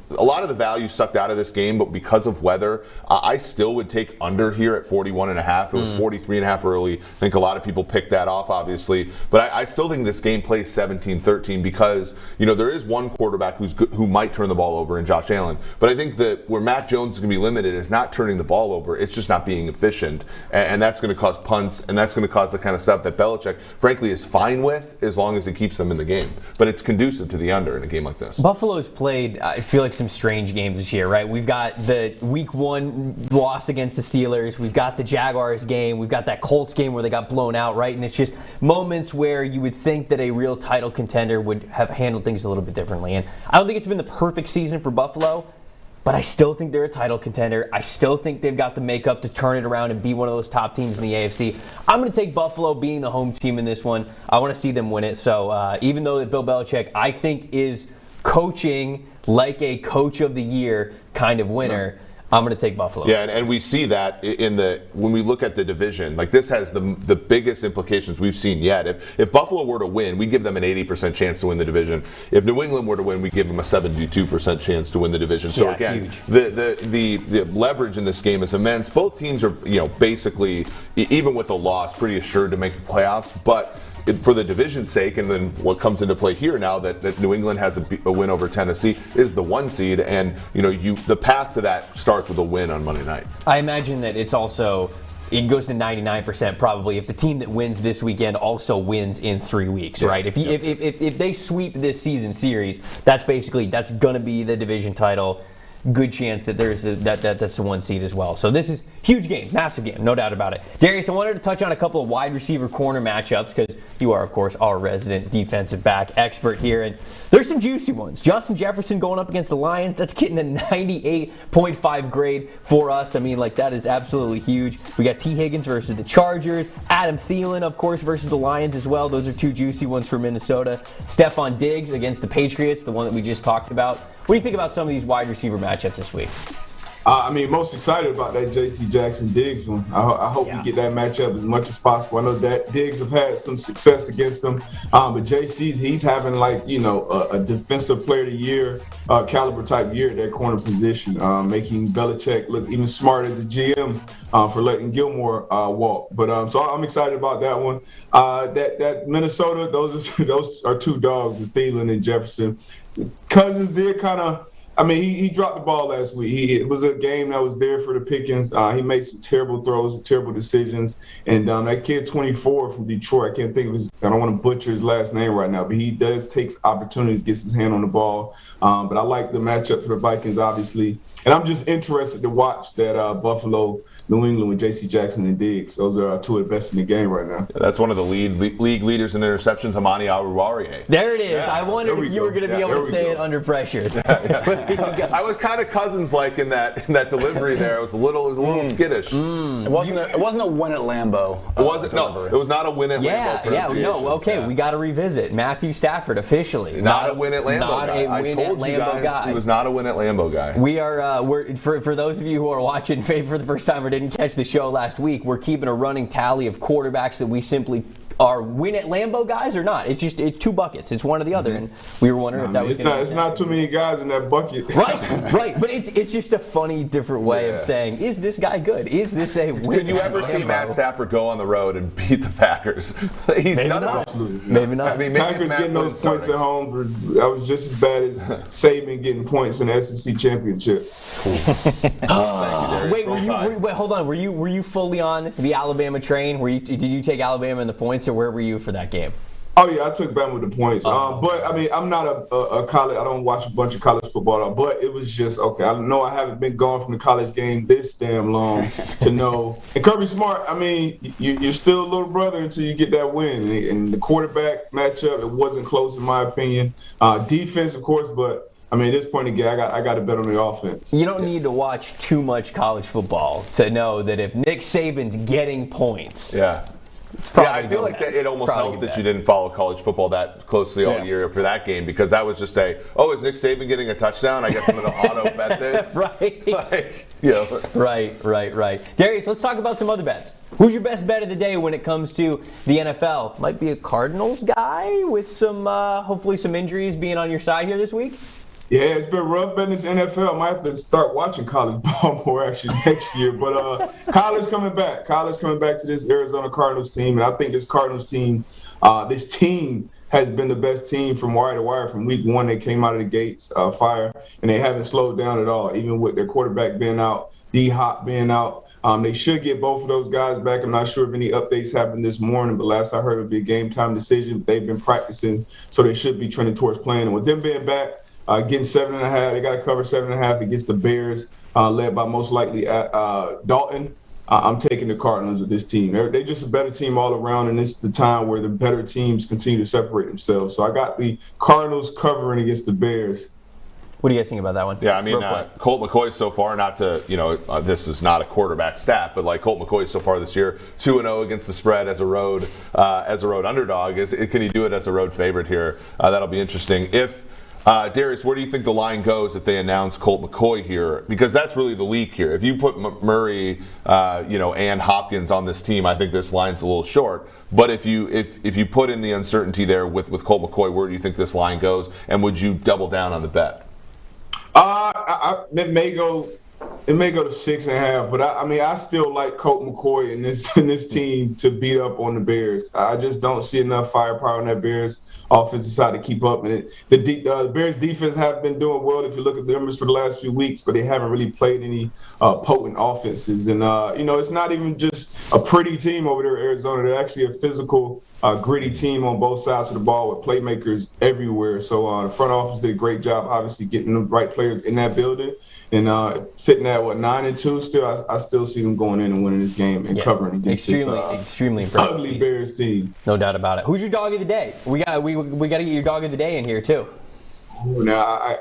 Speaker 3: a lot of the value sucked out of this game, but because of weather, I still would take under here at 41.5. It was 43.5 early. I think a lot of people picked that off, obviously. But I still think this game plays 17-13 because, there is one quarterback who might turn the ball over in Josh Allen. But I think that where Mac Jones is going to be limited is not turning the ball over. It's just not being efficient. And that's going to cause punts, and that's going to cause the kind of stuff that Belichick, frankly, is fine with as long as it keeps them in the game. But it's conducive to the under in a game like this.
Speaker 1: Buffalo's played, I feel like, some strange games this year, right? We've got the week 1 loss against the Steelers. We've got the Jaguars game. We've got that Colts game where they got blown out, right? And it's just moments where you would think that a real title contender would have handled things a little bit differently. And I don't think it's been the perfect season for Buffalo, but I still think they're a title contender. I still think they've got the makeup to turn it around and be one of those top teams in the AFC. I'm going to take Buffalo being the home team in this one. I want to see them win it. So even though that Bill Belichick, I think, is coaching like a coach of the year kind of winner, I'm going to take Buffalo.
Speaker 3: Yeah, and we see that when we look at the division. Like, this has the biggest implications we've seen yet. If Buffalo were to win, we give them an 80% chance to win the division. If New England were to win, we give them a 72% chance to win the division. So again,
Speaker 1: huge.
Speaker 3: The leverage in this game is immense. Both teams are, basically, even with a loss, pretty assured to make the playoffs. But for the division's sake, and then what comes into play here now that New England has a win over Tennessee is the 1 seed, and the path to that starts with a win on Monday night.
Speaker 1: I imagine that it goes to 99% probably if the team that wins this weekend also wins in 3 weeks, right? If they sweep this season series, that's going to be the division title. Good chance that that's the 1 seed as well. So this is huge game, massive game, no doubt about it. Darius, I wanted to touch on a couple of wide receiver corner matchups because you are, of course, our resident defensive back expert here, and there's some juicy ones. Justin Jefferson going up against the Lions, that's getting a 98.5 grade for us. I mean, that is absolutely huge. We got T. Higgins versus the Chargers, Adam Thielen, of course, versus the Lions as well. Those are 2 juicy ones for Minnesota. Stephon Diggs against the Patriots, the one that we just talked about. What do you think about some of these wide receiver matchups this week?
Speaker 6: Most excited about that J.C. Jackson Diggs one. I hope we get that matchup as much as possible. I know that Diggs have had some success against them, but J.C. he's having a defensive player of the year caliber type year at that corner position, making Belichick look even smarter as a GM for letting Gilmore walk. But so I'm excited about that one. That Minnesota, those are 2 dogs with Thielen and Jefferson. Cousins did kind of. He dropped the ball last week. It was a game that was there for the pickings. He made some terrible throws, terrible decisions. And that kid 24 from Detroit, I can't think of I don't want to butcher his last name right now, but he does take opportunities, gets his hand on the ball. But I like the matchup for the Vikings, obviously. And I'm just interested to watch that Buffalo, New England with J.C. Jackson and Diggs. Those are 2 of the best in the game right now.
Speaker 3: Yeah, that's one of the league leaders in interceptions, Amani Oruwariye.
Speaker 1: There it is. I wondered if you were going to be able to say it under pressure.
Speaker 3: I was kind of Cousins-like in that delivery there. It was a little skittish.
Speaker 2: It wasn't a win at Lambeau.
Speaker 3: It wasn't. No, it was not a win at Lambeau.
Speaker 1: No. Okay, we got to revisit Matthew Stafford officially.
Speaker 3: Not a win at Lambeau.
Speaker 1: Not
Speaker 3: guy.
Speaker 1: a win
Speaker 3: I told
Speaker 1: at
Speaker 3: you
Speaker 1: Lambeau
Speaker 3: guys
Speaker 1: guy.
Speaker 3: He was not a win at Lambeau guy.
Speaker 1: We are for those of you who are watching for the first time or didn't catch the show last week. We're keeping a running tally of quarterbacks that we simply are win at Lambeau guys or not. It's two buckets. It's one or the other, and we were wondering if that was.
Speaker 6: It's not too many guys in that bucket.
Speaker 1: Right. But it's just a funny, different way of saying, is this guy good? Is this a win?
Speaker 3: Could you ever see Matt Stafford go on the road and beat the Packers? He's done it.
Speaker 6: Absolutely.
Speaker 1: Maybe not.
Speaker 6: I mean, Packers getting those points at home, that was just as bad as Saban getting points in the SEC championship.
Speaker 1: Wait, hold on. Were you fully on the Alabama train? Did you take Alabama in the points, or where were you for that game?
Speaker 6: Oh yeah, I took Bama with the points. But I mean, I'm not a college. I don't watch a bunch of college football at all. But it was just okay. I know I haven't been gone from the college game this damn long to know. And Kirby Smart, I mean, you're still a little brother until you get that win. And the quarterback matchup, it wasn't close in my opinion. Defense, of course, but. I mean, at this point again, I got to bet on the offense.
Speaker 1: You don't need to watch too much college football to know that if Nick Saban's getting points.
Speaker 3: Yeah, I feel like that it almost helped that you didn't follow college football that closely all year for that game, because that was just is Nick Saban getting a touchdown? I guess I'm going to auto bet this.
Speaker 1: Right. Darius, let's talk about some other bets. Who's your best bet of the day when it comes to the NFL? Might be a Cardinals guy with some, hopefully some injuries being on your side here this week?
Speaker 6: Yeah, it's been rough betting this NFL. I might have to start watching college ball more actually next year. But Kyler's coming back. Kyler's coming back to this Arizona Cardinals team. And I think this Cardinals team, this team has been the best team from wire to wire. From week one, they came out of the gates fire, and they haven't slowed down at all, even with their quarterback being out, D-Hop being out. They should get both of those guys back. I'm not sure if any updates happened this morning, but last I heard it would be a game-time decision. They've been practicing, so they should be trending towards playing. And with them being back, getting 7.5, they got to cover 7.5 against the Bears, led by most likely Dalton. I'm taking the Cardinals with this team. They're just a better team all around, and this is the time where the better teams continue to separate themselves. So I got the Cardinals covering against the Bears.
Speaker 1: What do you guys think about that one?
Speaker 3: Yeah, I mean, Colt McCoy so far, not to, this is not a quarterback stat, but like Colt McCoy so far this year, 2-0 against the spread as a road underdog. Can he do it as a road favorite here? That'll be interesting. Darius, where do you think the line goes if they announce Colt McCoy here? Because that's really the leak here. If you put Murray, and Hopkins on this team, I think this line's a little short. But if you put in the uncertainty there with Colt McCoy, where do you think this line goes? And would you double down on the bet?
Speaker 6: It may go to 6.5, but I still like Colt McCoy in this team to beat up on the Bears. I just don't see enough firepower on that Bears offensive side to keep up. And the Bears defense have been doing well if you look at the numbers for the last few weeks, but they haven't really played any potent offenses. And it's not even just a pretty team over there in Arizona. They're actually a physical, gritty team on both sides of the ball with playmakers everywhere. So the front office did a great job, obviously, getting the right players in that building. And sitting at 9-2, still I still see them going in and winning this game and covering against
Speaker 1: extremely
Speaker 6: this ugly Bears team.
Speaker 1: No doubt about it. Who's your dog of the day? We got to get your dog of the day in here too.
Speaker 6: Now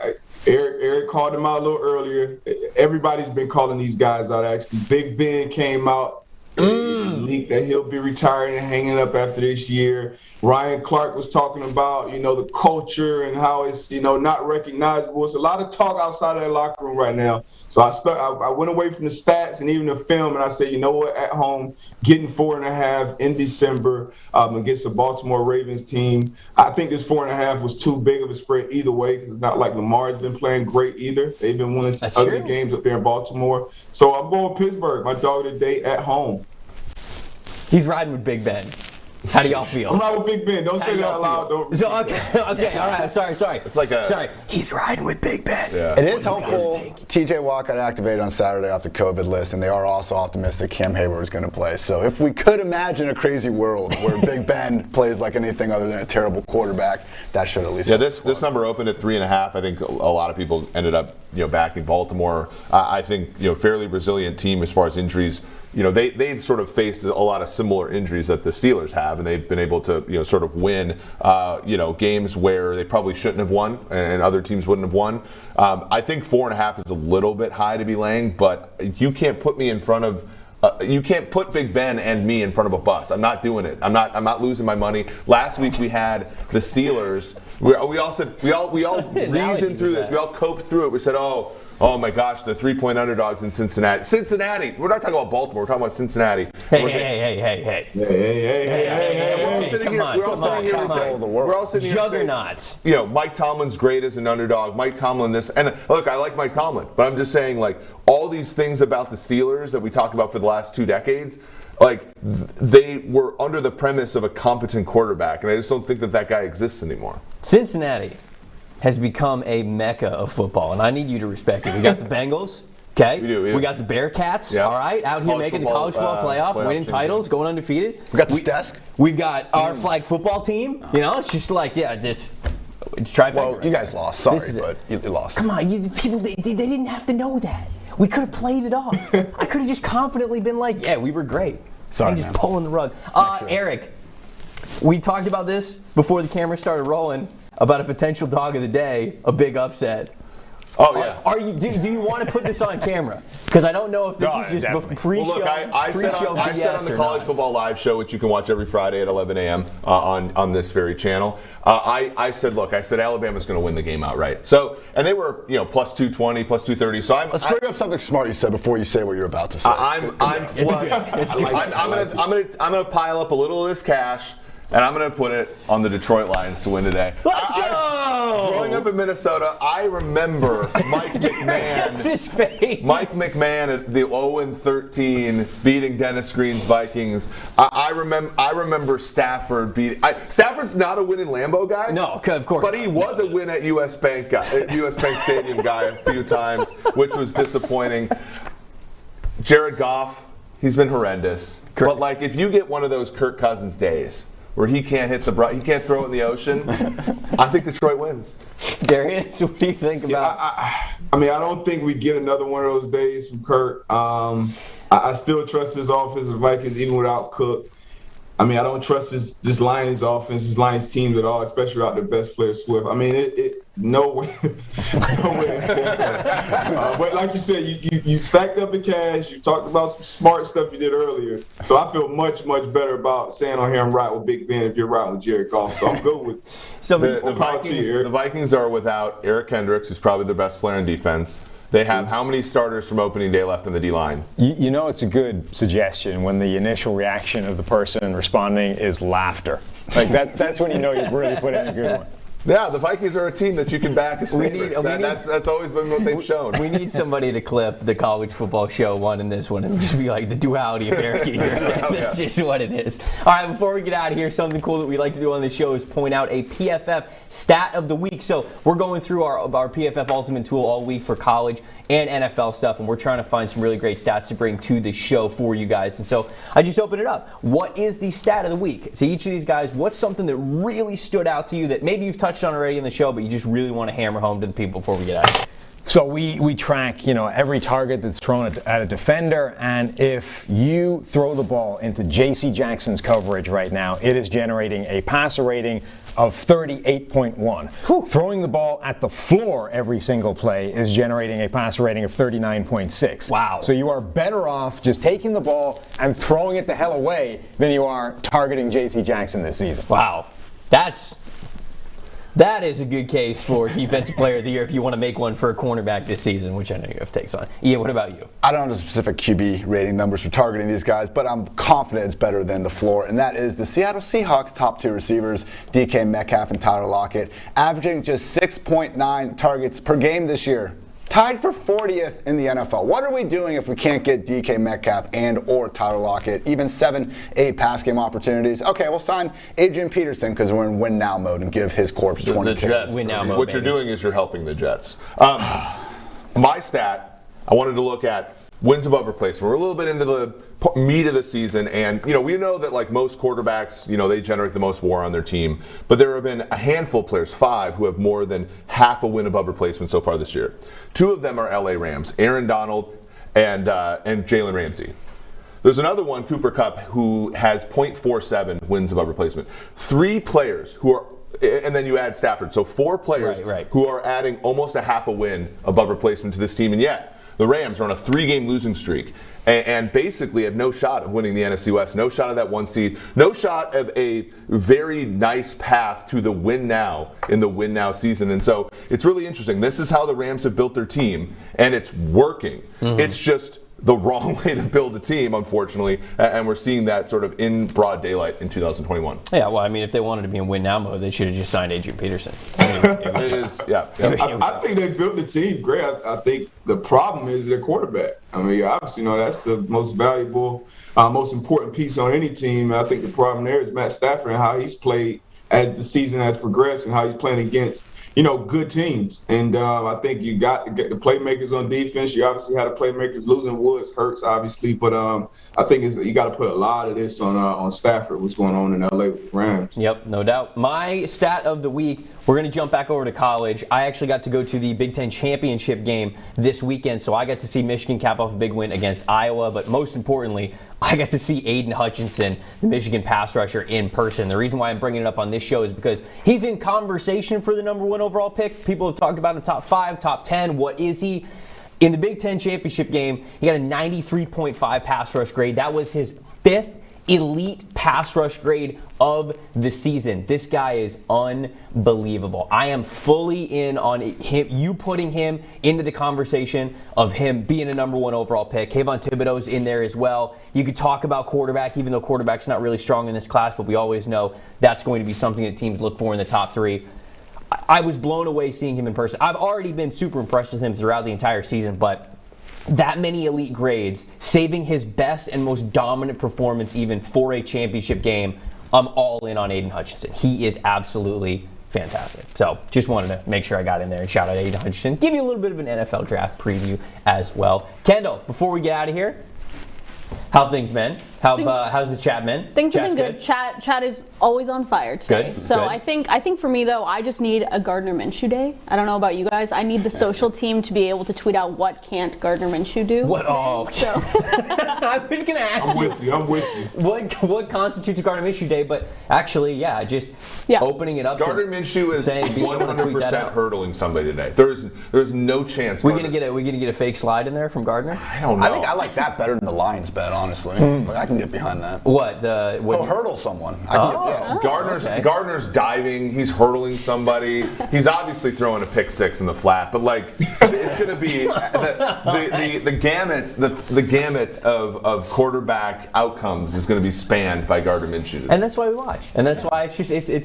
Speaker 6: Eric called him out a little earlier. Everybody's been calling these guys out. Actually, Big Ben came out. Leak that he'll be retiring and hanging up after this year. Ryan Clark was talking about, the culture and how it's, not recognizable. It's a lot of talk outside of that locker room right now. So I went away from the stats and even the film, and I said, you know what, at home, getting 4.5 in December against the Baltimore Ravens team. I think this 4.5 was too big of a spread either way, because it's not like Lamar's been playing great either. They've been winning some ugly games up there in Baltimore. So I'm going with Pittsburgh, my dog of the day at home.
Speaker 1: He's riding with Big Ben. How do y'all feel?
Speaker 6: I'm riding with Big Ben. Don't say that out loud.
Speaker 1: Okay, all right. Sorry.
Speaker 3: It's like
Speaker 1: sorry. He's riding with Big Ben.
Speaker 2: Yeah. It is hopeful. TJ Watt got activated on Saturday off the COVID list, and they are also optimistic Cam Hayward is going to play. So if we could imagine a crazy world where Big Ben plays like anything other than a terrible quarterback, that should at least.
Speaker 3: Yeah, this number opened at 3.5. I think a lot of people ended up backing Baltimore. I think fairly resilient team as far as injuries. They've sort of faced a lot of similar injuries that the Steelers have, and they've been able to sort of win games where they probably shouldn't have won and other teams wouldn't have won. I think 4.5 is a little bit high to be laying, but you can't put me in front of. You can't put Big Ben and me in front of a bus. I'm not doing it. I'm not losing my money. Last week we had the Steelers. We all reasoned through this. We all coped through it. We said, oh my gosh, the 3-point underdogs in Cincinnati. Cincinnati. We're not talking about Baltimore. We're talking about Cincinnati.
Speaker 1: Hey.
Speaker 3: We're all sitting here. We're all sitting here
Speaker 1: juggernauts.
Speaker 3: Mike Tomlin's great as an underdog. Mike Tomlin this. And look, I like Mike Tomlin, but I'm just saying, like, all these things about the Steelers that we talked about for the last 2 decades, like, they were under the premise of a competent quarterback, and I just don't think that guy exists anymore.
Speaker 1: Cincinnati has become a mecca of football, and I need you to respect it. We got the Bengals, okay?
Speaker 3: We do.
Speaker 1: We got the Bearcats,
Speaker 3: yeah.
Speaker 1: All right? Out here making the college football playoff, winning titles, going undefeated.
Speaker 2: We got the desk.
Speaker 1: We've got our flag football team. It's just like, it's trifecta.
Speaker 2: Well, you guys lost. Sorry, but you lost.
Speaker 1: Come on, people, they didn't have to know that. We could have played it off. I could have just confidently been like, yeah, we were great.
Speaker 2: Sorry,
Speaker 1: and just pulling the rug. Eric, we talked about this before the camera started rolling about a potential dog of the day, a big upset.
Speaker 3: Oh, yeah.
Speaker 1: Do you want to put this on camera? Because I don't know if this is just pre-show.
Speaker 3: Well, look, I said on the College Football Live show, which you can watch every Friday at 11 a.m. On this very channel. I said Alabama's going to win the game outright. So, and they were plus 220, plus 230. So
Speaker 2: let's bring up something smart you said before you say what you're about to say.
Speaker 3: I'm flush. I'm going to pile up a little of this cash. And I'm going to put it on the Detroit Lions to win today.
Speaker 1: Let's go!
Speaker 3: Growing up in Minnesota, I remember Mike McMahon.
Speaker 1: That's his face.
Speaker 3: Mike McMahon at the 0-13 beating Dennis Green's Vikings. I remember Stafford beating. Stafford's not a win in Lambeau guy.
Speaker 1: No, of course.
Speaker 3: But he was a win at US Bank Stadium guy a few times, which was disappointing. Jared Goff, he's been horrendous. Correct. But if you get one of those Kirk Cousins days where he can't he can't throw it in the ocean, I think Detroit wins.
Speaker 1: Darius, what do you think about?
Speaker 6: I don't think we get another one of those days from Kirk. I still trust his offense, the Vikings, even without Cook. I don't trust this Lions offense, this Lions team at all, especially without their best player, Swift. No way. But like you said, you stacked up in cash. You talked about some smart stuff you did earlier. So I feel much, much better about saying on here I'm right with Big Ben if you're right with Jared Goff. So I'm good with
Speaker 3: the Vikings are without Eric Kendricks, who's probably their best player on defense. They have how many starters from opening day left on the D-line?
Speaker 4: It's a good suggestion when the initial reaction of the person responding is laughter. That's when you've really put in a good one.
Speaker 3: Yeah, the Vikings are a team that you can back as favorites. That's always been what they've shown.
Speaker 1: We need somebody to clip the College Football Show one and this one and just be like the duality of Eric here. That's just what it is. All right, before we get out of here, something cool that we like to do on this show is point out a PFF stat of the week. So we're going through our PFF Ultimate tool all week for college and NFL stuff, and we're trying to find some really great stats to bring to the show for you guys. And so I just opened it up. What is the stat of the week? To each of these guys, what's something that really stood out to you that maybe you've touched on already in the show, but you just really want to hammer home to the people before we get out of here?
Speaker 4: So we track, every target that's thrown at a defender, and if you throw the ball into J.C. Jackson's coverage right now, it is generating a passer rating of 38.1. Throwing the ball at the floor every single play is generating a passer rating of 39.6.
Speaker 1: Wow.
Speaker 4: So you are better off just taking the ball and throwing it the hell away than you are targeting J.C. Jackson this season.
Speaker 1: Wow. That is a good case for Defensive Player of the Year if you want to make one for a cornerback this season, which I know you have takes on. Ian, what about you?
Speaker 2: I don't have the specific QB rating numbers for targeting these guys, but I'm confident it's better than the floor, and that is the Seattle Seahawks' top 2 receivers, DK Metcalf and Tyler Lockett, averaging just 6.9 targets per game this year. Tied for 40th in the NFL. What are we doing if we can't get DK Metcalf and or Tyler Lockett, even 7-8 pass game opportunities? Okay, we'll sign Adrian Peterson because we're in win now mode and give his corpse 20
Speaker 3: the Jets.
Speaker 1: Win now mode,
Speaker 3: what you're doing is you're helping the Jets. My stat, I wanted to look at wins above replacement. We're a little bit into the meat of the season, and we know that like most quarterbacks, they generate the most WAR on their team. But there have been a handful of players, 5, who have more than half a win above replacement so far this year. 2 of them are LA Rams, Aaron Donald and Jalen Ramsey. There's another one, Cooper Kupp, who has .47 wins above replacement. 3 players who are, and then you add Stafford, so 4 players who are adding almost a half a win above replacement to this team, and yet the Rams are on a 3-game losing streak and basically have no shot of winning the NFC West, no shot of that 1 seed, no shot of a very nice path to the win now in the win now season. And so it's really interesting. This is how the Rams have built their team, and it's working. It's just the wrong way to build a team, unfortunately, and we're seeing that sort of in broad daylight in 2021.
Speaker 1: Yeah, well, I mean, if they wanted to be in win now mode, they should have just signed Adrian Peterson.
Speaker 6: I think they built the team great. I think the problem is their quarterback. I mean, obviously, that's the most valuable, most important piece on any team. And I think the problem there is Matt Stafford and how he's played as the season has progressed and how he's playing against good teams. And I think you got to get the playmakers on defense. You obviously had the playmakers. Losing Woods hurts, obviously, but I think you got to put a lot of this on Stafford, what's going on in LA with the Rams.
Speaker 1: Yep, no doubt. My stat of the week, we're going to jump back over to college. I actually got to go to the Big Ten championship game this weekend, so I got to see Michigan cap off a big win against Iowa, but most importantly, I got to see Aiden Hutchinson, the Michigan pass rusher, in person. The reason why I'm bringing it up on this show is because he's in conversation for the #1 overall pick. People have talked about him top 5, top 10. What is he? In the Big Ten championship game, he got a 93.5 pass rush grade. That was his 5th elite pass rush grade of the season. This guy is unbelievable. I am fully in on him, you putting him into the conversation of him being a #1 overall pick. Kayvon Thibodeau's in there as well. You could talk about quarterback, even though quarterback's not really strong in this class, but we always know that's going to be something that teams look for in the top 3. I was blown away seeing him in person. I've already been super impressed with him throughout the entire season, but that many elite grades, saving his best and most dominant performance even for a championship game, I'm all in on Aiden Hutchinson. He is absolutely fantastic. So just wanted to make sure I got in there and shout out Aiden Hutchinson. Give you a little bit of an NFL draft preview as well. Kendall, before we get out of here, how have things been? How's the chat been?
Speaker 5: Things have been good. Chat is always on fire today.
Speaker 1: Good.
Speaker 5: So
Speaker 1: good.
Speaker 5: I think for me though, I just need a Gardner Minshew day. I don't know about you guys. I need the social team to be able to tweet out what can't Gardner Minshew do.
Speaker 1: What?
Speaker 5: Today.
Speaker 1: Oh,
Speaker 5: so.
Speaker 1: I was gonna ask
Speaker 6: I'm with you.
Speaker 1: What constitutes a Gardner Minshew day? But actually, just opening it up.
Speaker 3: Gardner Minshew is 100% hurdling somebody today. There's no chance.
Speaker 1: We gonna get a fake slide in there from Gardner?
Speaker 3: I don't know.
Speaker 2: I think I like that better than the Lions bet, honestly. Like, I can get behind that.
Speaker 1: What
Speaker 2: He'll hurdle someone. I can get
Speaker 3: Gardner's diving. He's hurdling somebody. He's obviously throwing a pick 6 in the flat, but like it's going to be the gamut of quarterback outcomes is going to be spanned by Gardner Minshew.
Speaker 1: And that's why we watch. And that's why it's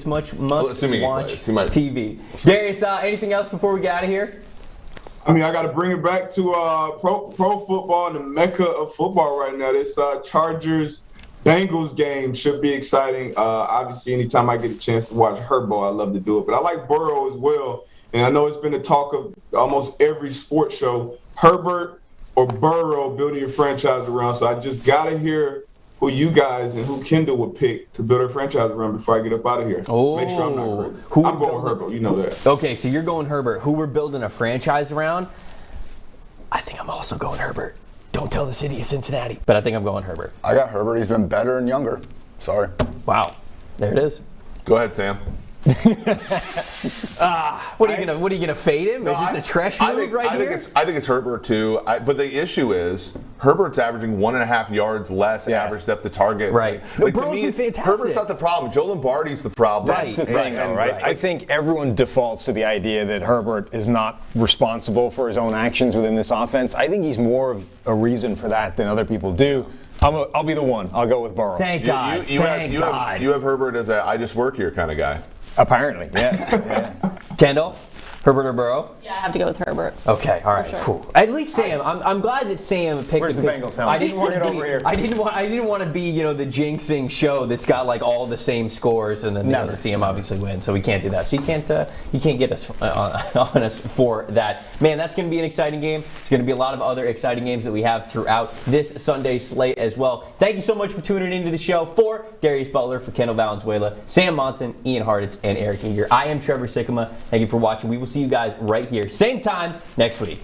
Speaker 1: must watch TV. Darius, anything else before we get out of here?
Speaker 6: I mean, I got to bring it back to pro football, the mecca of football right now. This Chargers-Bengals game should be exciting. Obviously, anytime I get a chance to watch Herbo, I love to do it. But I like Burrow as well. And I know it's been the talk of almost every sports show, Herbert or Burrow building your franchise around. So I just got to hear who you guys and who Kendall would pick to build a franchise around before I get up out of here.
Speaker 1: Oh,
Speaker 6: make sure I'm not crazy. I'm going Herbert, you know that.
Speaker 1: Okay, so you're going Herbert. Who we're building a franchise around? I think I'm also going Herbert. Don't tell the city of Cincinnati, but I think I'm going Herbert.
Speaker 2: I got Herbert. He's been better and younger. Sorry.
Speaker 1: Wow, there it is.
Speaker 3: Go ahead, Sam.
Speaker 1: What are you gonna fade him? Is this a trash move here?
Speaker 3: I think it's Herbert too. But the issue is Herbert's averaging 1.5 yards less average depth of target.
Speaker 1: Right.
Speaker 3: To me, Herbert's not the problem. Joe Lombardi's the problem.
Speaker 4: That's the thing, though, right? I think everyone defaults to the idea that Herbert is not responsible for his own actions within this offense. I think he's more of a reason for that than other people do. I'll be the one. I'll go with Burrow.
Speaker 1: Thank God.
Speaker 3: You have Herbert as a I just work here kind of guy.
Speaker 4: Apparently, yeah.
Speaker 1: Kendall? Herbert or Burrow?
Speaker 5: Yeah, I have to go with Herbert.
Speaker 1: Okay, all right.
Speaker 5: Sure.
Speaker 1: At least Sam. I'm glad that Sam picked.
Speaker 4: Where's the Bengals helmet?
Speaker 1: I didn't want
Speaker 4: Get
Speaker 1: to
Speaker 4: over here.
Speaker 1: I didn't want to be the jinxing show that's got like all the same scores and then the other team obviously wins. So we can't do that. So you can't get us on us for that. Man, that's going to be an exciting game. There's going to be a lot of other exciting games that we have throughout this Sunday slate as well. Thank you so much for tuning into the show. For Darius Butler, for Kendall Valenzuela, Sam Monson, Ian Hartitz, and Eric Eager. I am Trevor Sikkema. Thank you for watching. We will see you guys right here, same time next week.